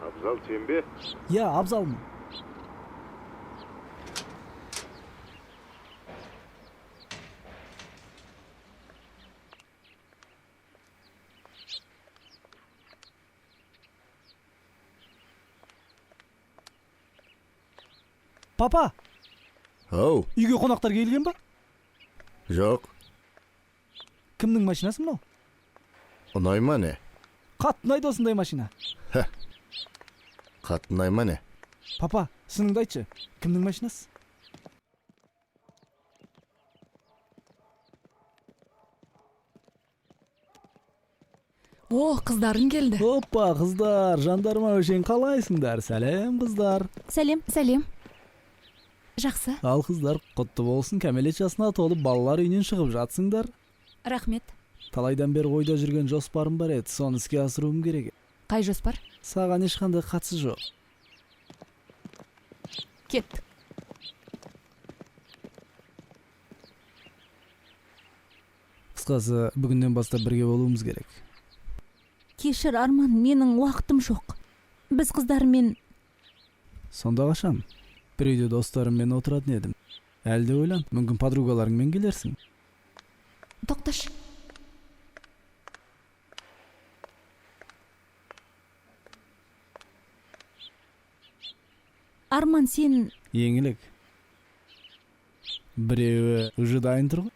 Абзал сен бе? Я абзалмын. Папа, Ау, үйге қонақтар келген ба? жоқ. Кімнің машинасы мынау? Ұнайма не? Қатты ұнайды осындай машина. Қатты ұнайма не? Папа, шыныңды айтшы, кімнің машинасы? О, қыздарың келді. Опа, қыздар, жандарма өшен қалайсыңдар? Сәлем, қыздар. Сәлем. Жақсы. Ал қыздар, құтты болсын, кәмелет жасына толып балалар үйінен шығып жатсыңдар. Рахмет. Талайдан бері ойда жүрген жоспарым бар еді, соны іске асыруым керек. Қай жоспар? Саған ешқандай қатысы жоқ. Кеттік. Қысқасы, бүгіннен бастап бірге болуымыз керек. Кешір, Арман, менің уақытым жоқ. Біз қыздармен... Сонда қашан? Bir үйде достарыммен отыратын едім. Әлде ойлан, мүмкін подругаларыңмен келерсің. Тоқташы. Арман, сен... Еңілік. Біреуі уже дайын тұр ғой.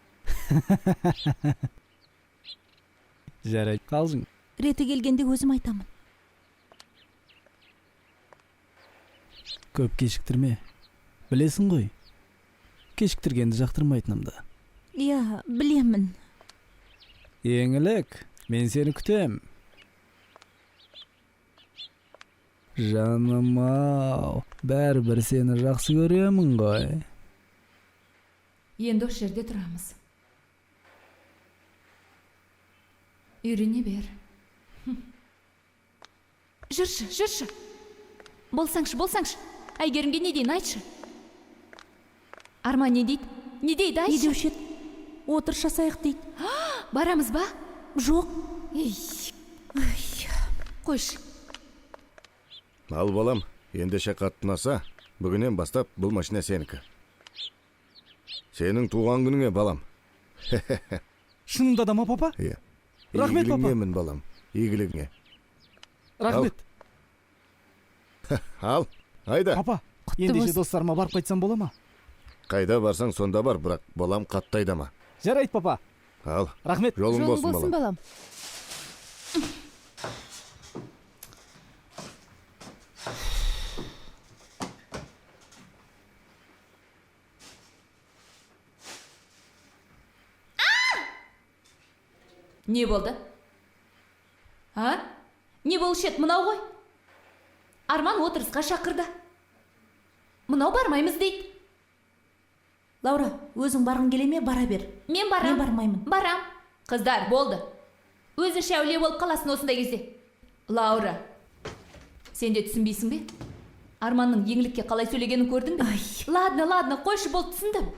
Жарайды, қалжың. Реті келгенде өзім айтамын. Көп кешіктірме. Білесің ғой. Кешіктіргенді жақтырмайтынымды. Иә, білемін. Еңілік, мен сені күтем. Жаным-ау, бәрібір сені жақсы көремін ғой. Енді осы жерде тұрамыз. Үйрене бер. Жүрші. Болсаңшы. Әйгерімге не дейін, айтшы. Арман не дейді? Не дейді, айтшы? Не деуші еді? Отыр шасайық дейді. Барамыз ба? Жоқ. Қойшы. Ал балам, ендеше қатынаса, бүгінен бастап бұл машина сенікі. Сенің туған күніңе, балам. Шынында да ма, папа? Иә. Рахмет, папа. Игілігіңе, балам, игілігіңе. Рахмет. Ал, айда. Папа, ендеше достарыма барып қайтсам бола ма? Қайда барсаң сонда бар, бірақ балам қатты айдама. Жарайды, папа. Ал, Рахмет. жолың болсын, балам. Не болды? Не болушы еді, мынау ғой? Арман отырысқа шақырды. Мынау бармаймыз дейді. Лаура, өзің барғың келе ме? Бара бер. Мен барам. Мен бармаймын. Барам. Қыздар, болды. Өзі шәуле болып қаласын осындай кезде. Лаура, сен де түсінбейсің бе? Арманның еңлікке қалай сөйлегенін көрдің бе? Ладно, қойшы, болды, түсіндім.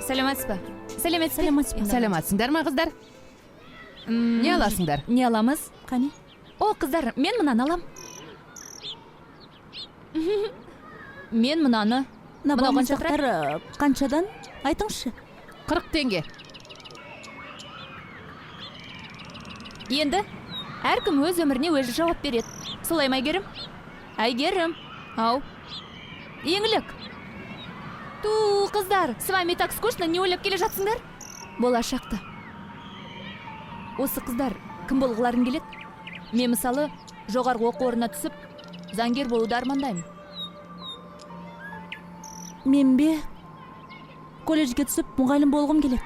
Саламатсыз ба? Саламатсыз. Саламатсыңдар ма, қыздар? Не аласыңдар? Не аламыз? Қане? О, қыздар, мен мынаны алам. Мен мынаны. Мына Мынау балмұздақтар қаншадан? Айтыңызшы. 40 теңге. Енді әркім өз өміріне өзі жауап береді. Солай ма, Әйгерім? Әйгерім, ау. Еңлік. Ту, қыздар, с вами так скучно, не ойлап келе жатсыңдар? Болашақты. Осы қыздар, кім болғыларың келеді? Мен мысалы, жоғарғы оқу орнына түсіп, заңгер болуды армандаймын. Мен бе? Колледжге түсіп, мұғалім болғым келеді.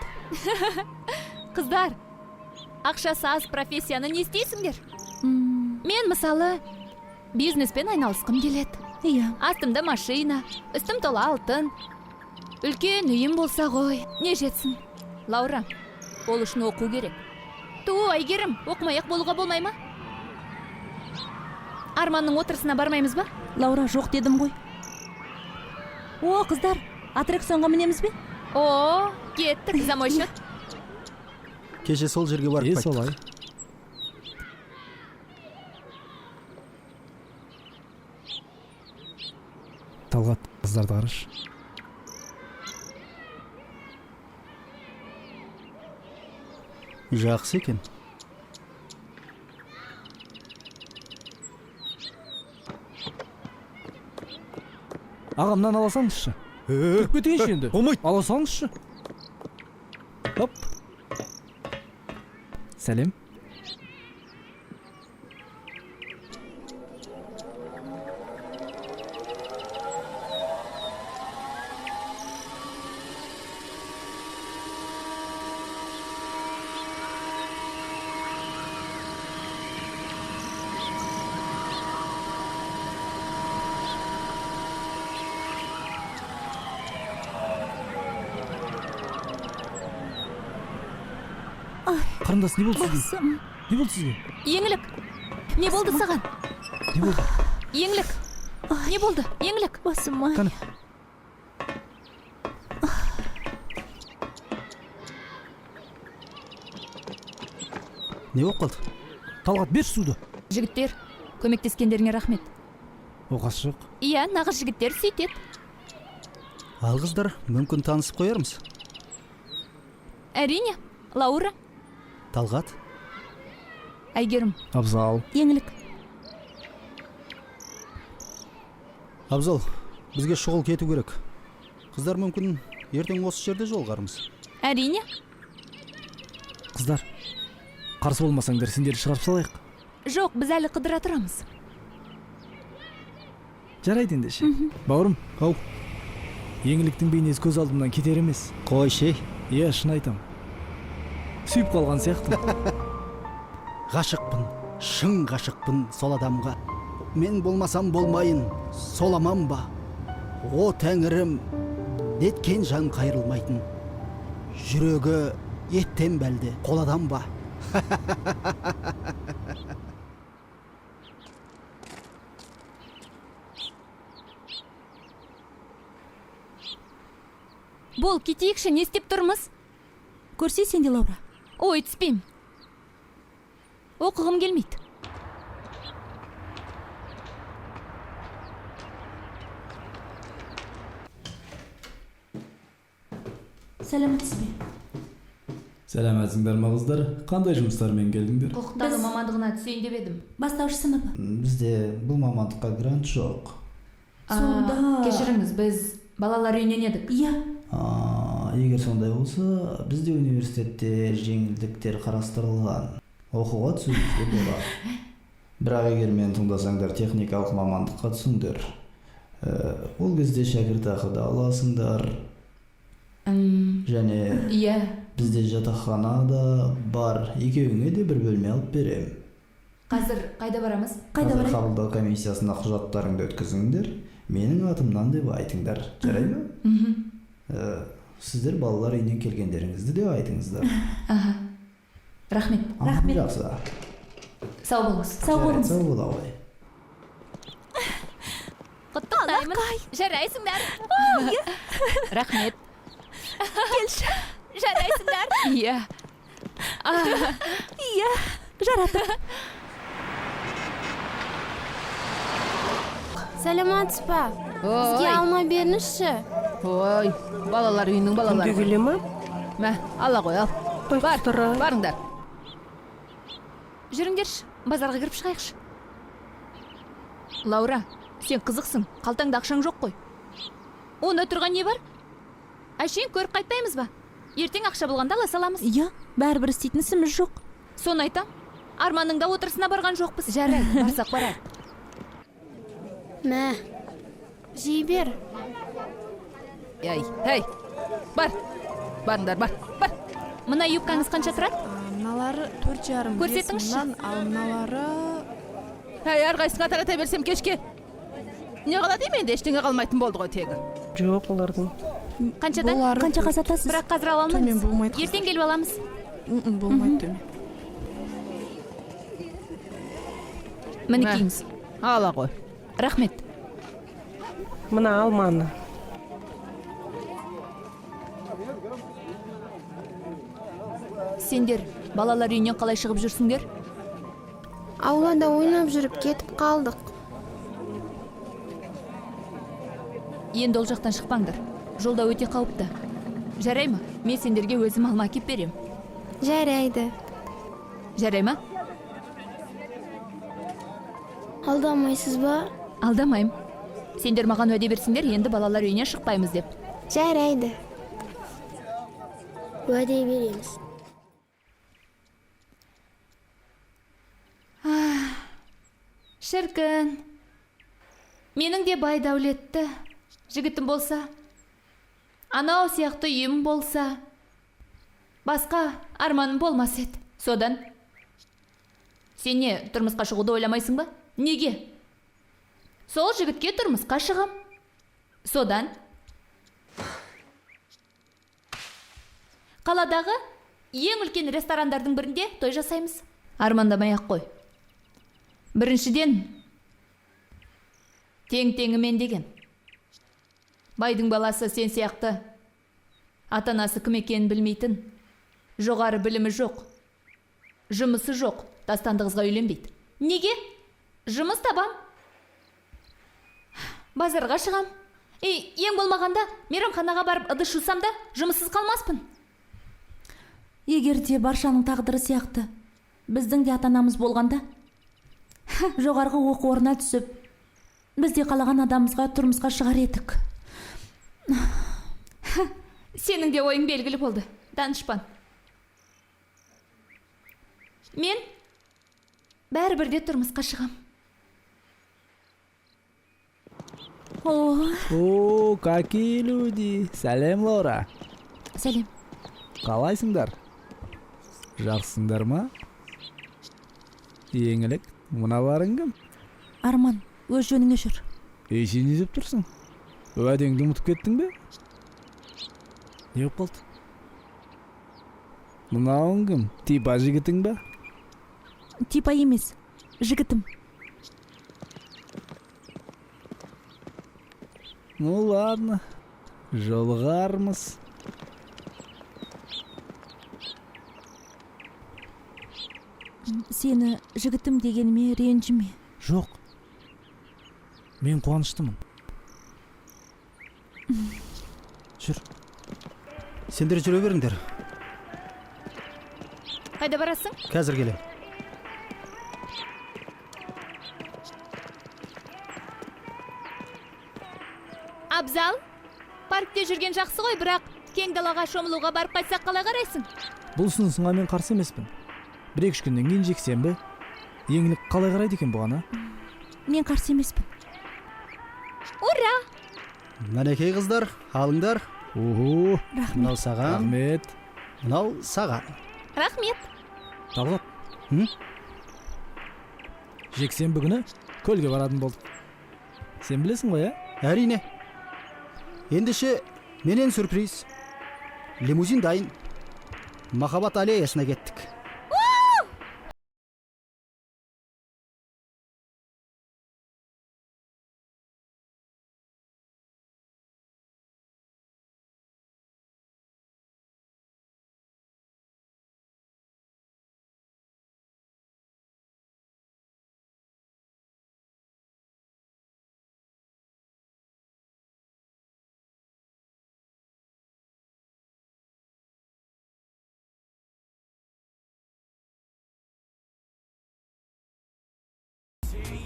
Қыздар, ақшасы аз профессияны не істейсіңдер? Мен мысалы, бизнеспен айналысқым келеді. Иә. Астымда машина, үстім тола алтын. Үлкен үйім болса ғой, не жетсін? Лаура, ол үшін оқу керек. Ту, Әйгерім, оқымай-ақ болуға болмай ма? Арманның отырысына бармаймыз ба? Лаура, жоқ дедім ғой. О, қыздар, аттракционға мінеміз бе? О, кеттік, за мой счет. Кеше сол жерге барып қайттық. солай. Талғат, қыздарды қараш. Жақсы екен. Ағамнан ала салыңызшы. Кіріп кетейінші енді. Болмайды. Ала салыңызшы. Хоп. Сәлем. Қарындас, не болды сізге? Басым. Не болды сізге? Еңлік, не болды саған? Не болды? Еңлік, не болды? Еңлік. Басым, ай. Қане? Не болып қалды? Талғат, берші суды. Жігіттер, көмектескендеріңе рахмет. Оқасы жоқ. Иә, нағыз жігіттер сөйтеді. Ал қыздар, мүмкін танысып қоярмыз. Әрине, Лаура, Талғат, Әйгерім. Абзал. Еңлік. Абзал, бізге шұғыл кету керек. Қыздар, мүмкін ертең осы жерде жолығармыз. Әрине. Қыздар, қарсы болмасаңдар, сендерді шығарып салайық. Жоқ, біз әлі қыдыра тұрамыз. Жарайды ендеше. Бауырым, Ау, еңліктің бейнесі көз алдымнан кетер емес. қой шей. Иә, шын айтам. Сүйіп қалған сияқты. Ғашықпын, шын ғашықпын сол адамға. Мен болмасам болмайын, соламам ба? О тәңірім, неткен жан қайрылмайтын. Жүрегі еттен бәлде, қол адам ба? Бол, кетейікші, не істеп тұрмыз? Көрсе сенде, Лаура. Ой, түспейм. Оқығым келмейді. Сәлеметсіз бе? Сәлеметсіңдер ма қыздар? Қандай жұмыстармен келдіңдер? Құқықтану мамандығына түсейін деп едім. Бастауыш сыныбы. Бізде бұл мамандыққа грант жоқ. Сонда- Кешіріңіз, біз балалар үйінен едік. Иә. Егер сондай болса, бізде университетте жеңілдіктер қарастырылған. Оқуға түсуіңізге болады. Бірақ егер мен тыңдасаңдар, техникалық мамандыққа түсіңдер. Ол кезде шәкіртақы да аласыңдар. Және Иә. бізде жатақхана да бар. Екеуіңе де бір бөлме алып берем. Қазір қайда барамыз? Қайда Қазір барайық? қабылдау комиссиясына құжаттарыңды өткізіңдер. Менің атымнан деп айтыңдар. Жарай ма? Сіздер балалар үйінен келгендеріңізді де айтыңыздар. Аха. Рахмет. Рахмет. Жақсы. Сау болыңыз. Сау болыңыз. Сау бола ғой. Құттықтаймын. Жарайсыңдар. Рахмет. келші. Жарайсыңдар. Иә. Иә, жаратып. Саламатсыз ба? Бізге Ой, алма беріңізші. ой, балалар үйінің балалары. Күнде келе ма? Мә, ала қой, ал. Бар, барыңдар. Жүріңдерші, базарға кіріп шығайықшы. Лаура, сен қызықсың, қалтаңда ақшаң жоқ қой. Оны тұрған не бар? Әшейін көріп қайтпаймыз ба? Ертең ақша болғанда ала саламыз. Иә, бәрібір істейтін ісіміз жоқ. Соны айтам. Арманның да отырысына барған жоқпыз. Жарай, барсақ барайық. Мә, жей бер. Әй, бар. Барыңдар, бар. Мына юбкаңыз қанша тұрады? Мыналары 4,5 Көрсетіңізші. бесімнан, ал мыналары... Әй, әрқайсыңа тарата берсем кешке. Не қалады еменде, ештеңе қалмайтын болды ғой тегі. Жоқ олардың. Қаншада? Болары Қаншаға сатасыз? Бірақ қазір ала төмен алмаймыз. болмайды. Ертең келіп аламыз. Болмайды төмен. Мінекейіңіз. Ала қой. Рахмет. Мына алманы. Сендер балалар үйінен қалай шығып жүрсіңдер? Аулада ойнап жүріп кетіп қалдық. Енді ол жақтан шықпаңдар. Жолда өте қауіпті. Жарай ма? Мен сендерге өзім алма әкеп берем. Жарайды. Жарай ма? Алдамайсыз ба? Алдамайым. Сендер маған уәде берсіңдер, енді балалар үйінен шықпаймыз деп. Жарайды. Уәде береміз. Шіркін. Менің де бай дәулетті жігітім болса, анау сияқты үйім болса, басқа арманым болмас еді. Содан сен не, тұрмысқа шығуды ойламайсың ба? Неге? Сол жігітке тұрмысқа шығам. Содан қаладағы ең үлкен ресторандардың бірінде той жасаймыз. Армандамай-ақ қой. Біріншіден, тең-теңімен деген. Байдың баласы сен сияқты, ата-анасы кім екенін білмейтін, жоғары білімі жоқ, жұмысы жоқ, тастанды қызға үйленбейді. Неге? Жұмыс табам. Базарға шығам. Ең болмағанда мейрамханаға барып ыдыс жусам да, жұмыссыз қалмаспын. Егер де баршаның тағдыры сияқты, біздің де ата-анамыз болғанда, жоғарғы оқу орнына түсіп, біз де қалаған адамымызға тұрмысқа шығар едік. Сенің де ойың белгілі болды, данышпан. Мен бәрібір де тұрмысқа шығам. О, какие люди! Сәлем, Лаура. сәлем. Қалайсыңдар? Жақсыңдар ма? Еңілік, мыналарың кім? Арман, өз жөніңе жүр. Сен не деп тұрсың? Уәдеңді ұмытып кеттің бе? Не болып қалды? Мынауың кім? Типа жігітің бе? Типа емес, жігітім. Ну ладно, жолығармыз. Сені жігітім дегеніме ренжіме. Жоқ, мен қуаныштымын. Жүр. Сендер жүре беріңдер. Қайда барасың? Қазір келем. Абзал, паркте жүрген жақсы ғой, бірақ кең далаға шомылуға барып қайтсақ қалай қарайсың? Бұл ұсынысыңа мен қарсы емеспін. Бір-екі күннен кейін жексенбі. Еңлік қалай қарайды екен бұған, Мен қарсы емеспін. Ура! Мәнекей қыздар, алыңдар. Охо, Мынау саған, рахмет. мынау саған. Рахмет. Талғат, Хм? жексенбі күні көлге баратын болдық. Сен білесің ғой, Әрине. Ендеше менен сюрприз. Лимузин дайын. Махаббат аллеясына кеттік.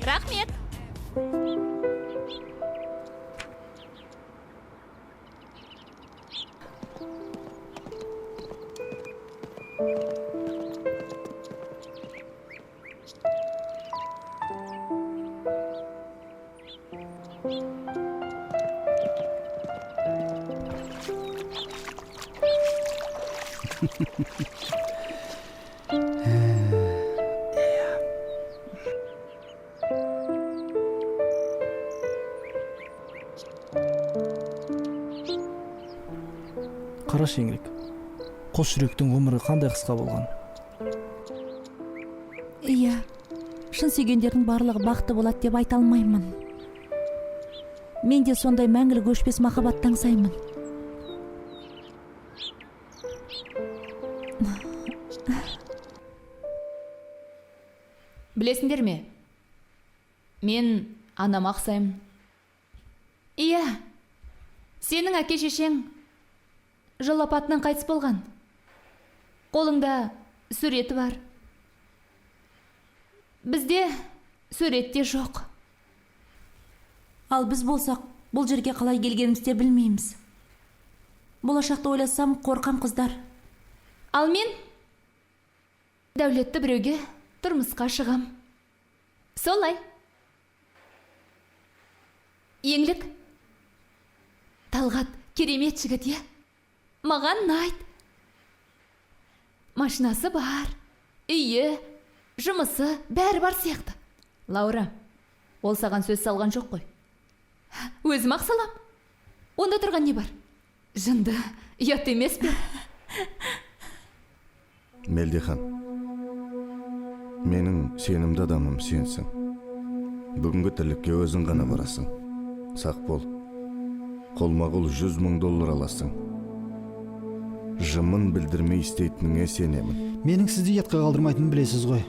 Рахмет. Қараш еңлік, қос жүректің өмірі қандай қысқа болған. Иә, шын сүйгендердің барлығы бақытты болады деп айта алмаймын. Мен де сондай мәңгілік өшпес махаббатты аңсаймын. Білесіңдер ме? Мен анама ақсаймын. Иә, сенің әке шешең жол апатынан қайтыс болған. Қолыңда суреті бар. Бізде суретте жоқ. Ал біз болсақ, бұл жерге қалай келгенімізді білмейміз. Болашақты ойласам, қорқам қыздар. Ал мен дәулетті біреуге тұрмысқа шығам. Солай. Еңлік, Талғат керемет жігіт, е? Маған ұнайды. Машинасы бар, үйі, жұмысы, бәрі бар сияқты. Лаура, ол саған сөз салған жоқ қой. Өзім ақ салам. Онда тұрған не бар? Жынды, ұят емес пе? Мелдехан, менің сенімді адамым сенсің. Бүгінгі тірлікке өзің ғана барасың. Сақ бол. Қолма-қол $100,000 аласың. Жымын білдірмей істейтініңе сенемін. Менің сізді ұятқа қалдырмайтынын білесіз ғой.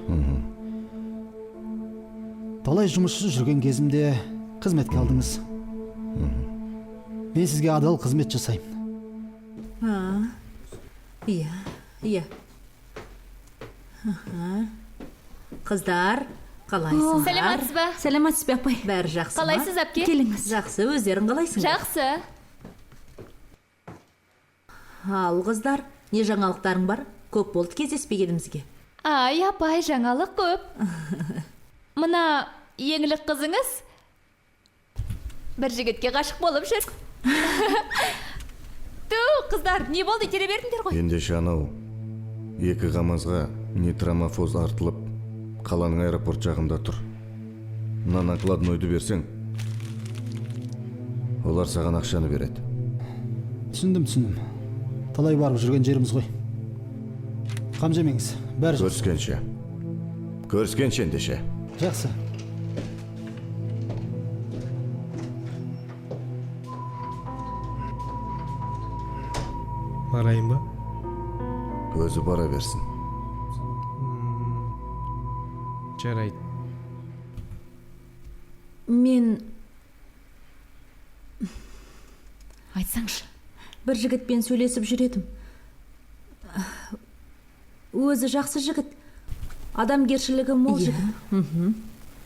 Талай жұмыссыз жүрген кезімде қызметке алдыңыз. Мен сізге адал қызмет жасаймын. Иә. Қыздар, қалайсыңдар? Сәлематсыз ба? Сәлематсыз бе, апай? Бәрі жақсы ма? Қалайсыз, әпке? Келіңіз. Жақсы, өздерің қалайсыңдар? Жақсы. Ал қыздар, не жаңалықтарың бар? Көп болды кездеспегенімізге. Ай, апай, жаңалық көп. Мына еңлік қызыңыз бір жігітке ғашық болып жүр. Ту, қыздар, не болды, тере бердіңдер ғой? Ендеше анау екі қамазға нитромофоз артылып, қаланың аэропорт жағында тұр. Мына накладнойды берсең, олар саған ақшаны береді. Түсіндім. Талай барып жүрген жеріміз ғой. Қам жемеңіз, бәрі жақсы. Көріскенше ендеше. Жақсы. Барайын ба? Өзі бара берсін. Жарайды. Мен... Айтсаңшы. Бір жігітпен сөйлесіп жүредім. Өзі жақсы жігіт. Адамгершілігі мол жігіт.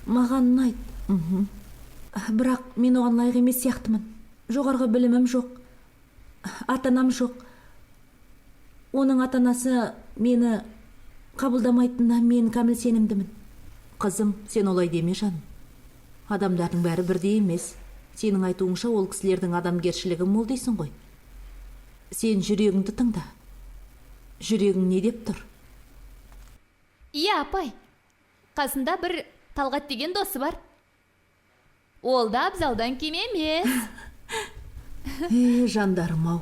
Маған ұнайды. Бірақ мен оған лайық емес сияқтымын. Жоғарғы білімім жоқ. Ата-анам жоқ. Оның ата-анасы мені қабылдамайтынына мен кәміл сенімдімін. Қызым, сен олай деме жаным. Адамдардың бәрі бірдей емес. Сенің айтуыңша ол кісілердің адамгершілігі мол дейсің ғой. Сен жүрегіңді тыңда. Жүрегің не деп тұр? Иә, апай. Қасында бір Талғат деген досы бар. Ол да абзалдан кем емес. Жандарым-ау.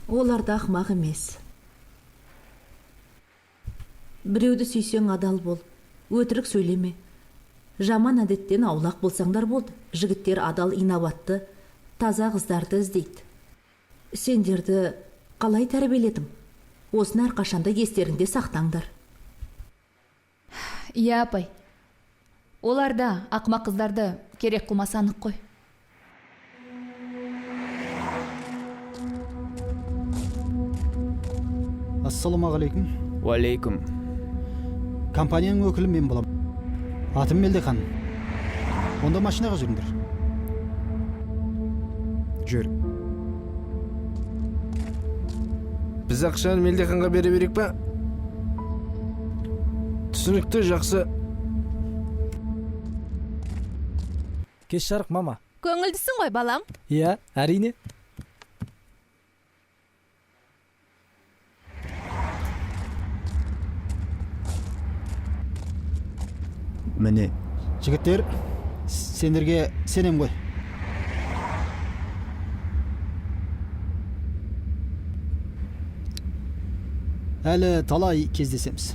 Олар да ақымақ емес. Біреуді сүйсең адал бол. Өтірік сөйлеме. Жаман әдеттен аулақ болсаңдар болды. Жігіттер адал, инабатты, таза қыздарды іздейді. Сендерді қалай тәрбиеледім? Осыны әрқашанда естеріңде сақтаңдар. Иә, апай. Оларда ақымақ қыздарды керек қылмасы анық қой. Ассалаумағалейкум. Уалейкум. Компанияның өкілі мен болам. Атым Мелдехан. Онда машинаға жүріңдер. Жүр. Біз ақшаны Мелдеханға бере берек па? Түсінікті, жақсы. Кеш жарық, мама. Көңілдісің ғой, балам? Иә, әрине. Міне, Жігіттер, сендерге сенем ғой. Әлі талай кездесеміз.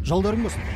Жолдарың болсын.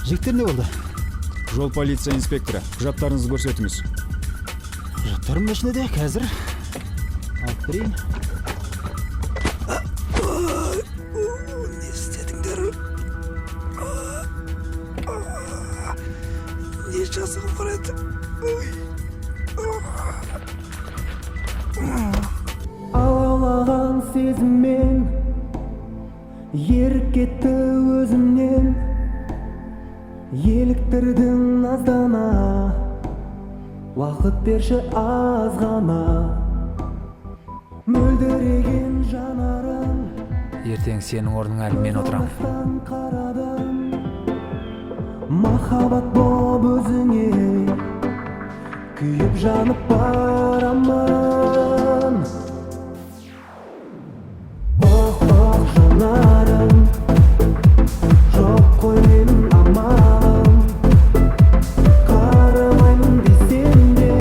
Жігіттер не болды? Жол полиция инспекторы. Құжаттарыңызды көрсетіңіз. Құжаттарым машинада қазір. Алып берейін. Не істедіңдер? Не жазығым бар еді? Алаулаған сезіммен еріп кетті өзімнен. Еліктірдің аздана, уақыт берші аз ғана. Мөлдіреген жанарың, Ертең сенің орның әлі мен отырамын. Махаббат боп өзіңе күйіп жанып барамын. Ох, жанарым, жоқ қой менің амалым. Қарамаймын десем де,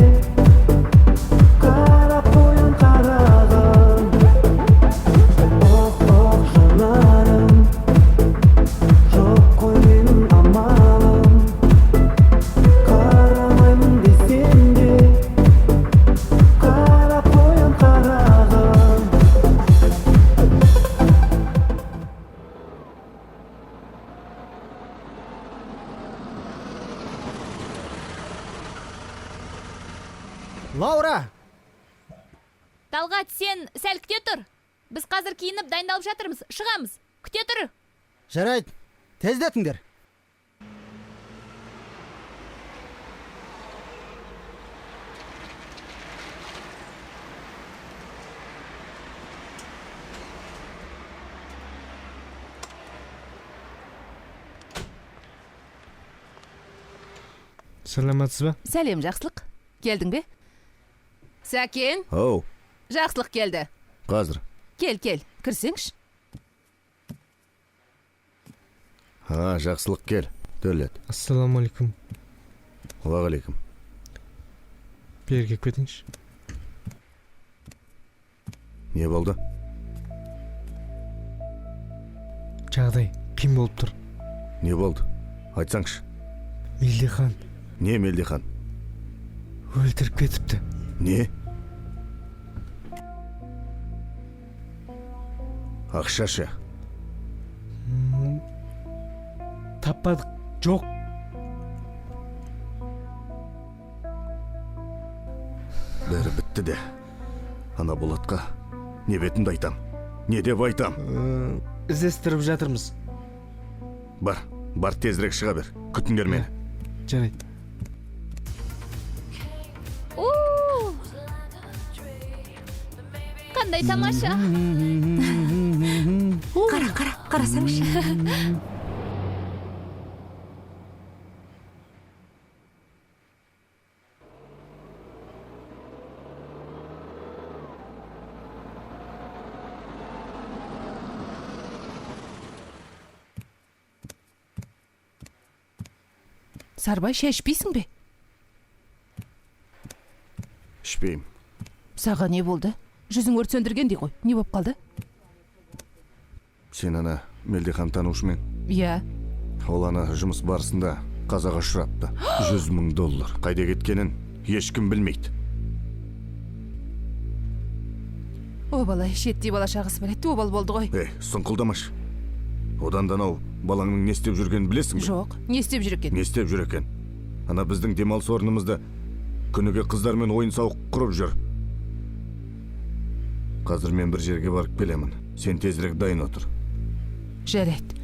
қарап қоям қарағым. Ох, жанарым, жоқ қой менің амалым. Қарамаймын десем де, қарап қоям қарағым. Лаура! Талғат, сен сәл күте тұр. Біз қазір киініп дайындалып жатырмыз. Шығамыз. Күте тұр. Жарайды, тездетіңдер. Саламатсыз ба? Сәлем, жақсылық. Келдің бе? Сәкен, Оу, жақсылық келді. қазір. Кел, кірсеңші. Жақсылық кел. Төлет. Ассаламу алейкум. Уағалейкум. Бері келіп кетіңізші. Не болды? Жағдай қиын болып тұр. Не болды? Айтсаңшы. Мелдехан Не Мелдехан? өлтіріп кетіпті. Не? Ақшашы. Таппадық. Жоқ. Бәрі бітті де. Ана Болатқа не бетімді айтам? Не деп айтам? Іздестіріп жатырмыз. Бар тезірек шыға бер. Күтіңдер мені. Жарайды. Қандай тамаша. Қарасаңшы. Сарбай, шай ішпейсің бе? Ішпейм. Саған не болды? Жүзің өрт сөндіргендей ғой. Не болып қалды? Сен ана Мелдехан танушымен. Иә. Ол ана жұмыс барысында қазаға ұшырапты. $100,000. Қайда кеткенін ешкім білмейді. О бала, шеттей бала шағысы білетті, обал болды ғой. Сұңқылдамаш. Одан да анау балаңның не істеп жүргенін білесің бе? Жоқ, не істеп жүр екен? Не істеп жүр екен? Ана біздің демалыс орнымызда күніге қыздармен ойын сауық құрып жүр. Қазір мен бір жерге барып келемін. Сен тезірек дайын отыр. Жарайды.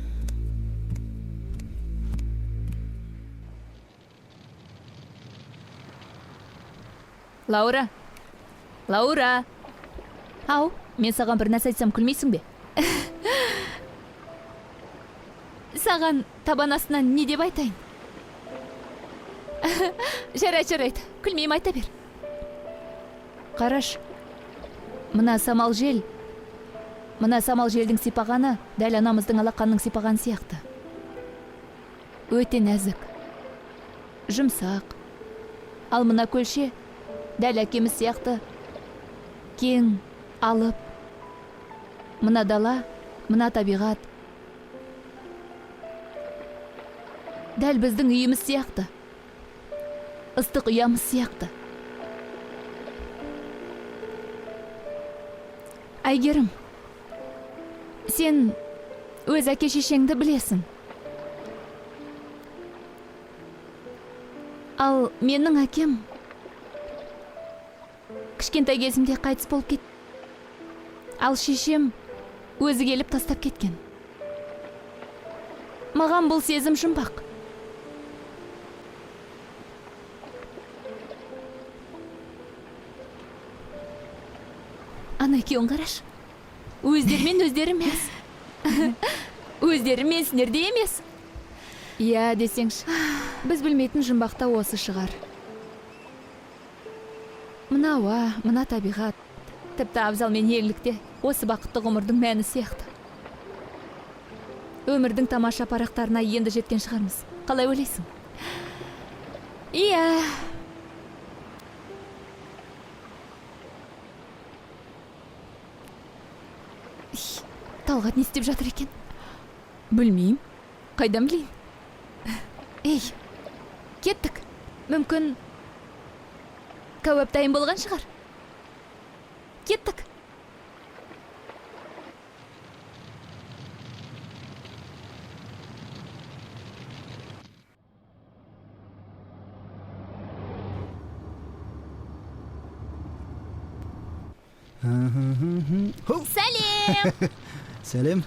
Лаура. Лаура. Ау, мен саған бір нәрсе айтсам күлмейсің бе? Саған табан астынан не деп айтайын? Жарайды, күлмеймін, айта бер. Қараш, мына самал желдің сипағаны дәл анамыздың алақанның сипағаны сияқты. Өте нәзік, жұмсақ. Ал мына көлше дәл әкеміз сияқты кең, алып. Мына дала, мына табиғат дәл біздің үйіміз сияқты. Ыстық ұямыз сияқты. Әйгерім, сен өз әке-шешеңді білесің. Ал менің әкем кішкентай кезімде қайтыс болып кетті. Ал шешем өзі келіп тастап кеткен. Маған бұл сезім жұмбақ. Ана екеуін қараш. Өздерімен өздері емес. Өздері менсінерде емес. Иә, десеңші. Біз білмейтін жұмбақта осы шығар. Мына ауа, мына табиғат. Тіпті абзал мен еңлікте осы бақытты ғұмырдың мәні сияқты. Өмірдің тамаша парақтарына енді жеткен шығармыз. Қалай ойлайсың? Иә. Талғат не істеп жатыр екен? Білмеймін. Қайдан білейін? Ей, кеттік. Мүмкін кәуап дайын болған шығар. Кеттік. Сәлем! Сәлем.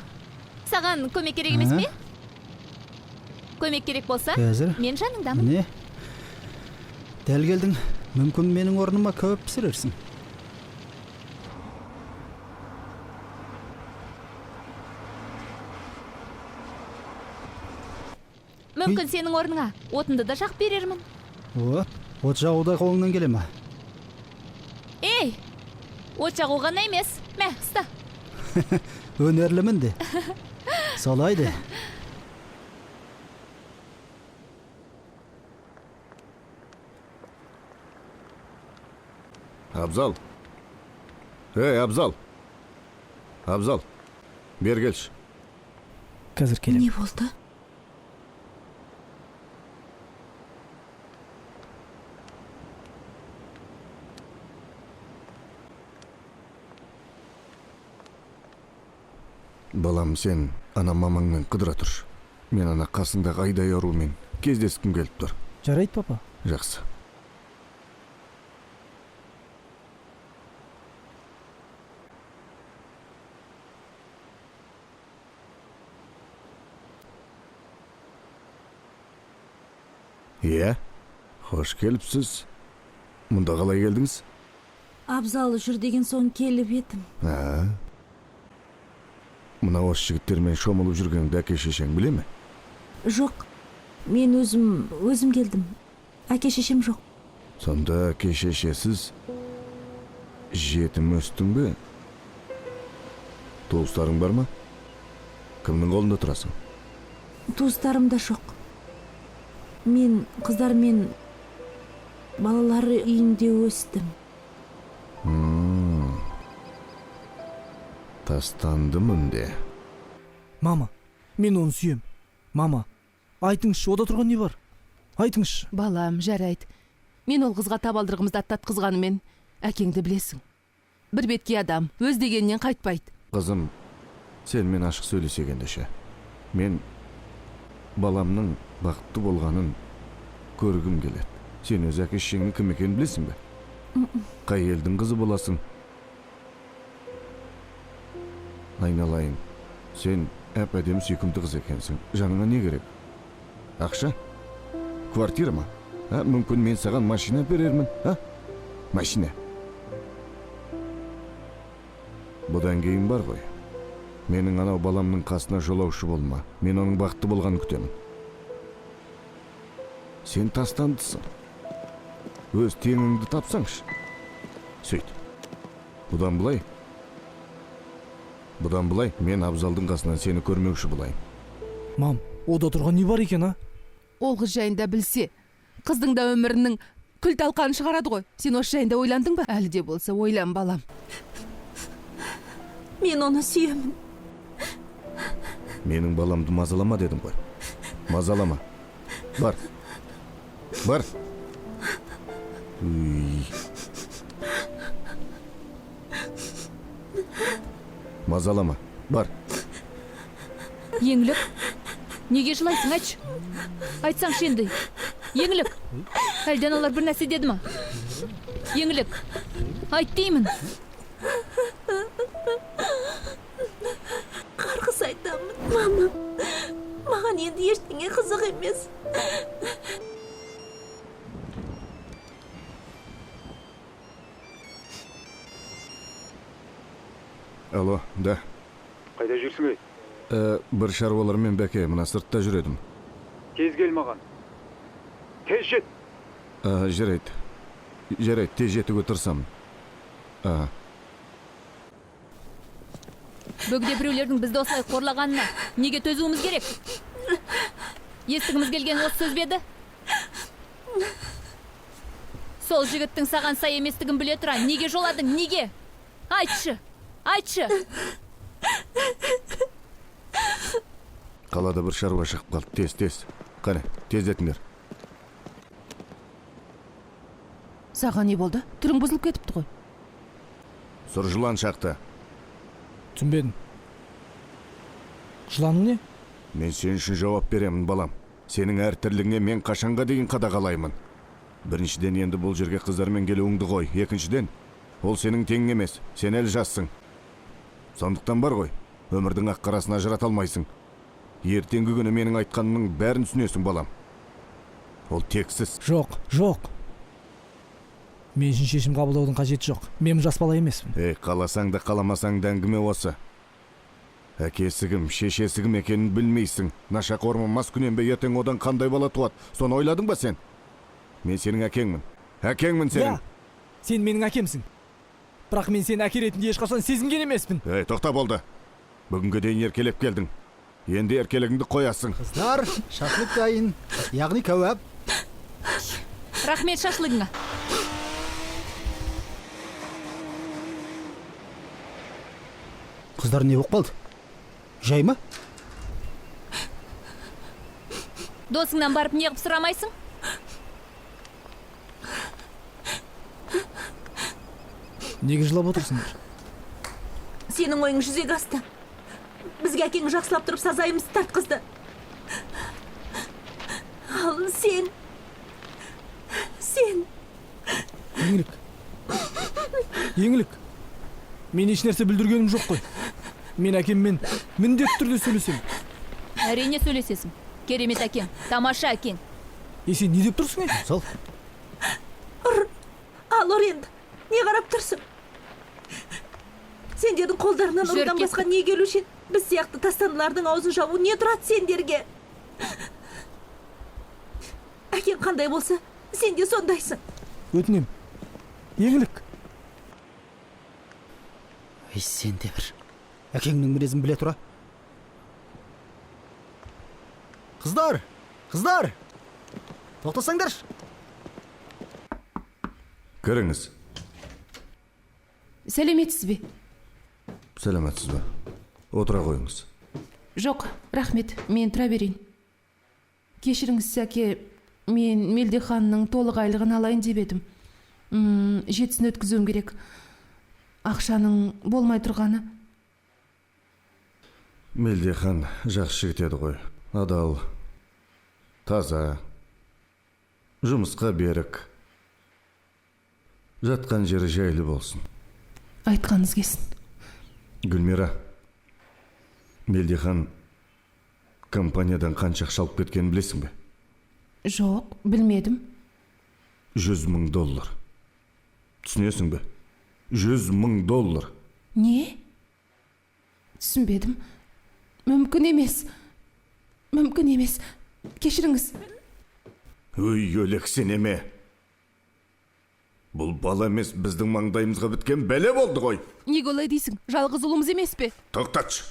Саған көмек керек емес пе? Көмек керек болса, Қазір. мен жаныңдамын. Не? Дәл келдің. Мүмкін менің орныма кәуап пісірерсің. Мүмкін сенің орныңа отынды да жақып берермін. От жағуда қолыңнан келе ма? Ей, от жағу ғана емес. Мә, ұста. Өнерлімін де. Солайды. Абзал. Ей, Абзал. Абзал. Бер келші. Қазір келем. Не болды? Балам, сен ана мамаңмен қыдыра тұршы. Мен ана қасыңдағы айдай арумен кездескім келіп тұр. Жарайды, папа. Жақсы. Иә, қош келіпсіз. Мұнда қалай келдіңіз? Абзал жүр деген соң келіп едім. Мына осы жігіттермен шомылып жүргеніңді әке-шешең біле ме? Жоқ, мен өзім келдім. Әке-шешем жоқ. Сонда әке-шешесіз жетім өстің бе? Туыстарың бар ма? Кімнің қолында тұрасың? Туыстарым да жоқ. Мен қыздар мен балалары үйінде өстім. Тастандымын де. Мама, мен оны сүйем. Мама, айтыңызшы, ода тұрған не бар? Айтыңызшы. Балам, жарайды. Мен ол қызға табалдырығымызды аттатқызғанымен әкеңді білесің. Бір бетке адам өз дегеннен қайтпайды. Қызым, сен мен ашық сөйлесек ендеше. Мен баламның бақытты болғанын көргім келеді. Сен өз әке-шешеңнің кім екенін білесің бе? Қай елдің қызы боласың? Айналайын, сен әп-әдемі сүйкімді қыз екенсің. Жаныңа не керек? Ақша? Квартира ма? Мүмкін мен саған машина берермін? Машина. Бұдан кейін бар ғой. Менің анау баламның қасына жолаушы болма. Мен оның бақытты болғанын күтемін. Сен тастандысың. Өз теңіңді тапсаңшы. Сөйт. Бұдан былай мен Абзалдың қасынан сені көрмеуші болайын. Мам, ода тұрған не бар екен, а? Ол қыз жайында білсе, қыздың да өмірінің күл талқанын шығарады ғой. Сен осы жайында ойландың ба? Әлі де болса ойлан, балам. Мен оны сүйемін. Менің баламды мазалама дедім ғой. Мазалама. Бар. Мазалама. Бар. Еңлік, неге жылайсың, айтшы? Айтсаңшы енді. Еңлік, әлден олар бір нәрсе деді ма? Еңлік, айт деймін. Қарғыс айтамын, мама. Маған енді ештеңе қызық емес. Алло, да. Қайда жүрсің ей? Бір шаруалармен бәке, мына сыртта жүредім. Тез кел маған. Тез жет. Жарайды, тез жетуге тырысамын. Бөгде біреулердің бізді осылай қорлағанына неге төзуіміз керек? Естігіміз келген осы сөз беді? Сол жігіттің саған сай еместігін біле тұра, неге жоладың, неге? Айтшы! Қалада бір шаруа шығып қалды, тез. Қане, тездетіңдер. Саған не болды? Түрің бұзылып кетіпті ғой. Сұр жылан шақты. Түсінбедім. Жыланың не? Мен сен үшін жауап беремін, балам. Сенің әр тірлігіңе мен қашанға дейін қадағалаймын. Біріншіден, енді бұл жерге қыздармен келуіңді қой. Екіншіден, ол сенің теңің емес, сен әлі жассың. Сондықтан бар ғой, өмірдің ақ қарасын ажырата алмайсың. Ертеңгі күні менің айтқанымның бәрін түсінесің, балам. Ол тексіз. Жоқ. Мен үшін шешім қабылдаудың қажеті жоқ. Мен жас бала емеспін. Қаласаң да қаламасаң да әңгіме осы. Әкесі кім, шешесі кім екенін білмейсің. Нашақор ма, маскүнем бе, ертең одан қандай бала туады? Соны ойладың ба сен? Мен сенің әкеңмін. Әкеңмін сенің. Сен менің әкемсің. Бірақ мен сені әке ретінде ешқашан сезінген емеспін. Тоқта болды. Бүгінге дейін еркелеп келдің. Енді еркелігіңді қоясың. Қыздар, шашлык дайын. Яғни кәуап. Рахмет шашлығыңа. Қыздар не болып қалды? Жай ма? Досыңнан барып неғып сұрамайсың? Неге жылап отырсыңдар? Сенің ойың жүзеге асты. Бізге әкең жақсылап тұрып сазайымызды тартқызды. Ал сен... Еңлік. Мен еш нәрсе бүлдіргенім жоқ қой. Мен әкеммен міндетті түрде сөйлесем. Әрине сөйлесесің. Керемет әкең, тамаша әкең. Сен не деп тұрсың? Сол. Ал енді, не қарап тұрсың? Сендердің қолдарынан ұрыдан басқа не келушен? Біз сияқты тастанылардың аузын жабу не тұрады сендерге? Әкең қандай болса, сен де сондайсың. Өтінем. Еңлік. Сен де бір. Әкеңнің мінезін біле тұра. Қыздар! Тоқтасаңдар. Кіріңіз. Сәлеметсіз бе? Сәлеметсіз ба? Отыра қойыңыз. Жоқ, рахмет, мен тұра берейін. Кешіріңіз, сәке, мен Мелдеханның толық айлығын алайын деп едім. Жетісін өткізуім керек. Ақшаның болмай тұрғаны. Мелдехан жақсы жігіт еді ғой. Адал, таза, жұмысқа берік. Жатқан жері жайлы болсын. Айтқаныңыз келсін. Гүлмира, Мелдехан компаниядан қанша ақша алып кеткенін білесің бе? Жоқ, білмедім. $100,000. Түсінесің бе? $100,000. Не? Түсінбедім. Мүмкін емес. Мүмкін емес. Кешіріңіз. Өй, өлексен еме. Бұл бала емес, біздің маңдайымызға біткен бәле болды ғой. Неге олай дейсің? Жалғыз ұлымыз емес пе? Тоқтатшы.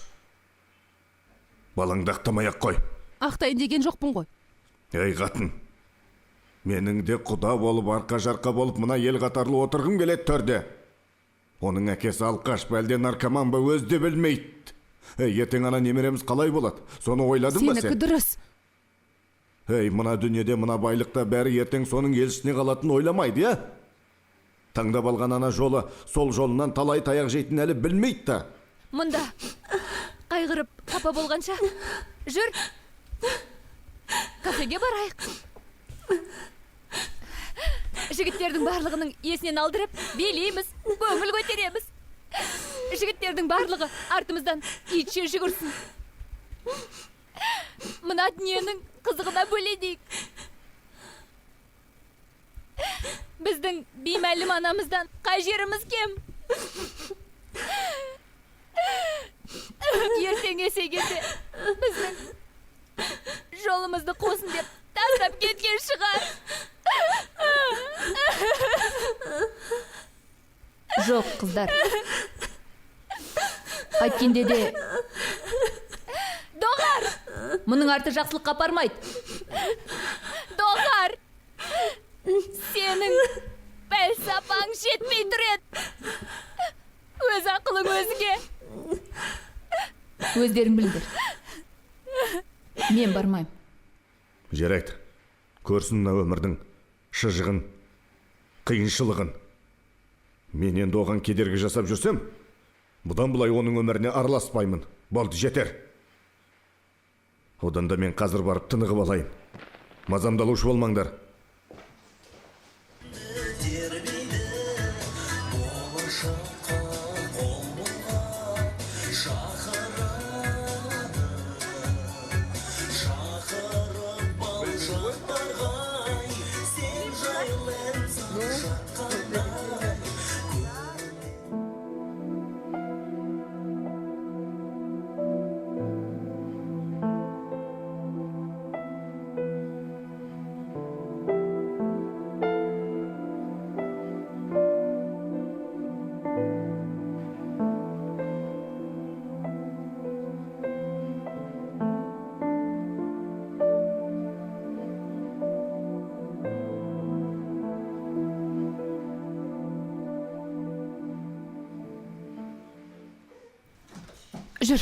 Балаңды ақтамай-ақ қой. Ақтайын деген жоқпын ғой. Ей қатын, менің де құда болып, арқа-жарқа болып, мына ел қатарлы отырғым келеді төрде. Оның әкесі алқаш ба, әлде наркоман ба, өзі де білмейді. Ертең ана немереміз қалай болады? Соны ойладың ба сен? Сенікі дұрыс. Мына дүниеде, мына байлықта бәрі ертең соның елшісіне қалатын ойламайды, я? Таңдап алған ана жолы, сол жолынан талай таяқ жейтін әлі білмейді та. Мұнда қайғырып қапа болғанша, жүр, кафеге барайық. Жігіттердің барлығының есінен алдырып, билейміз, көңіл көтереміз. Жігіттердің барлығы артымыздан итше жүгірсін. Мына дүниенің қызығына бөледейік. Біздің беймәлім анамыздан қай жеріміз кем? Ертең есейгенде біздің жолымызды қосын деп тастап кеткен шығар. Жоқ, қыздар. Қайткенде де Доғар! Мұның арты жақсылыққа апармайды. Доғар! Сенің пәлсапаң жетпей тұр еді. Өз ақылың өзіңе. Өздерің білдір. Мен бармайым. Жарайды. Көрсін мына өмірдің шыжығын, қиыншылығын. Мен енді оған кедергі жасап жүрсем, бұдан бұлай оның өміріне араласпаймын. Болды, жетер. Одан да мен қазір барып тынығып алайын. Мазамдалушы болмаңдар. Жүр.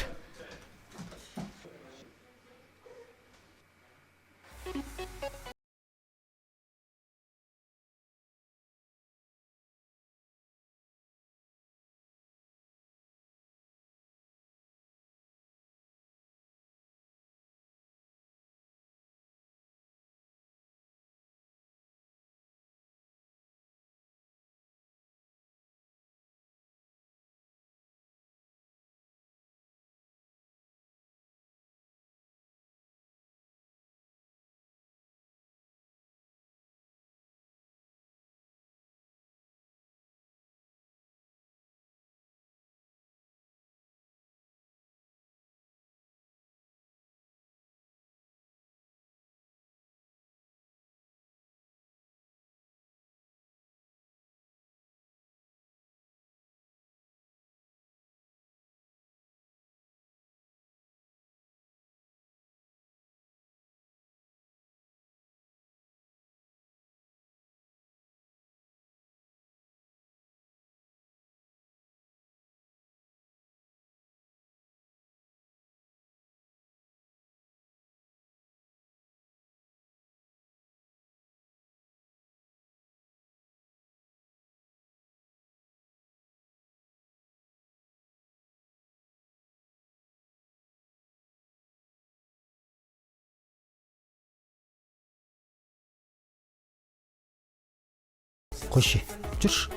қойшы жүрші.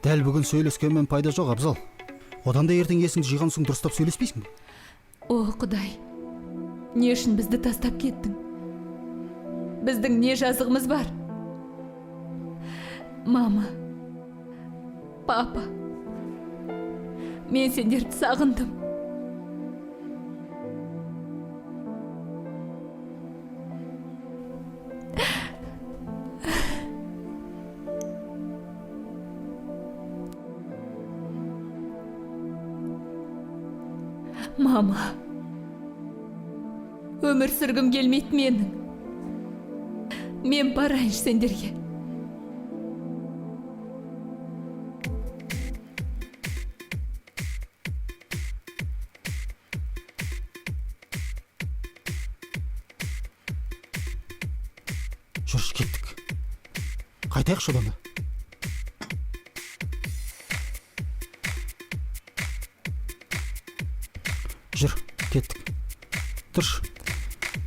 Дәл бүгін сөйлескенмен пайда жоқ, Абзал. Одан да ертең есіңді жиған соң дұрыстап сөйлеспейсің бе? О, Құдай. Не үшін бізді тастап кеттің? Біздің не жазығымыз бар? Мама, папа, мен сендерді сағындым. Мама, өмір сүргім келмейді менің. Мен барайыншы сендерге. Жүрші, кеттік. Қайтайық шодан да. Жүр, кеттік. Тұрш.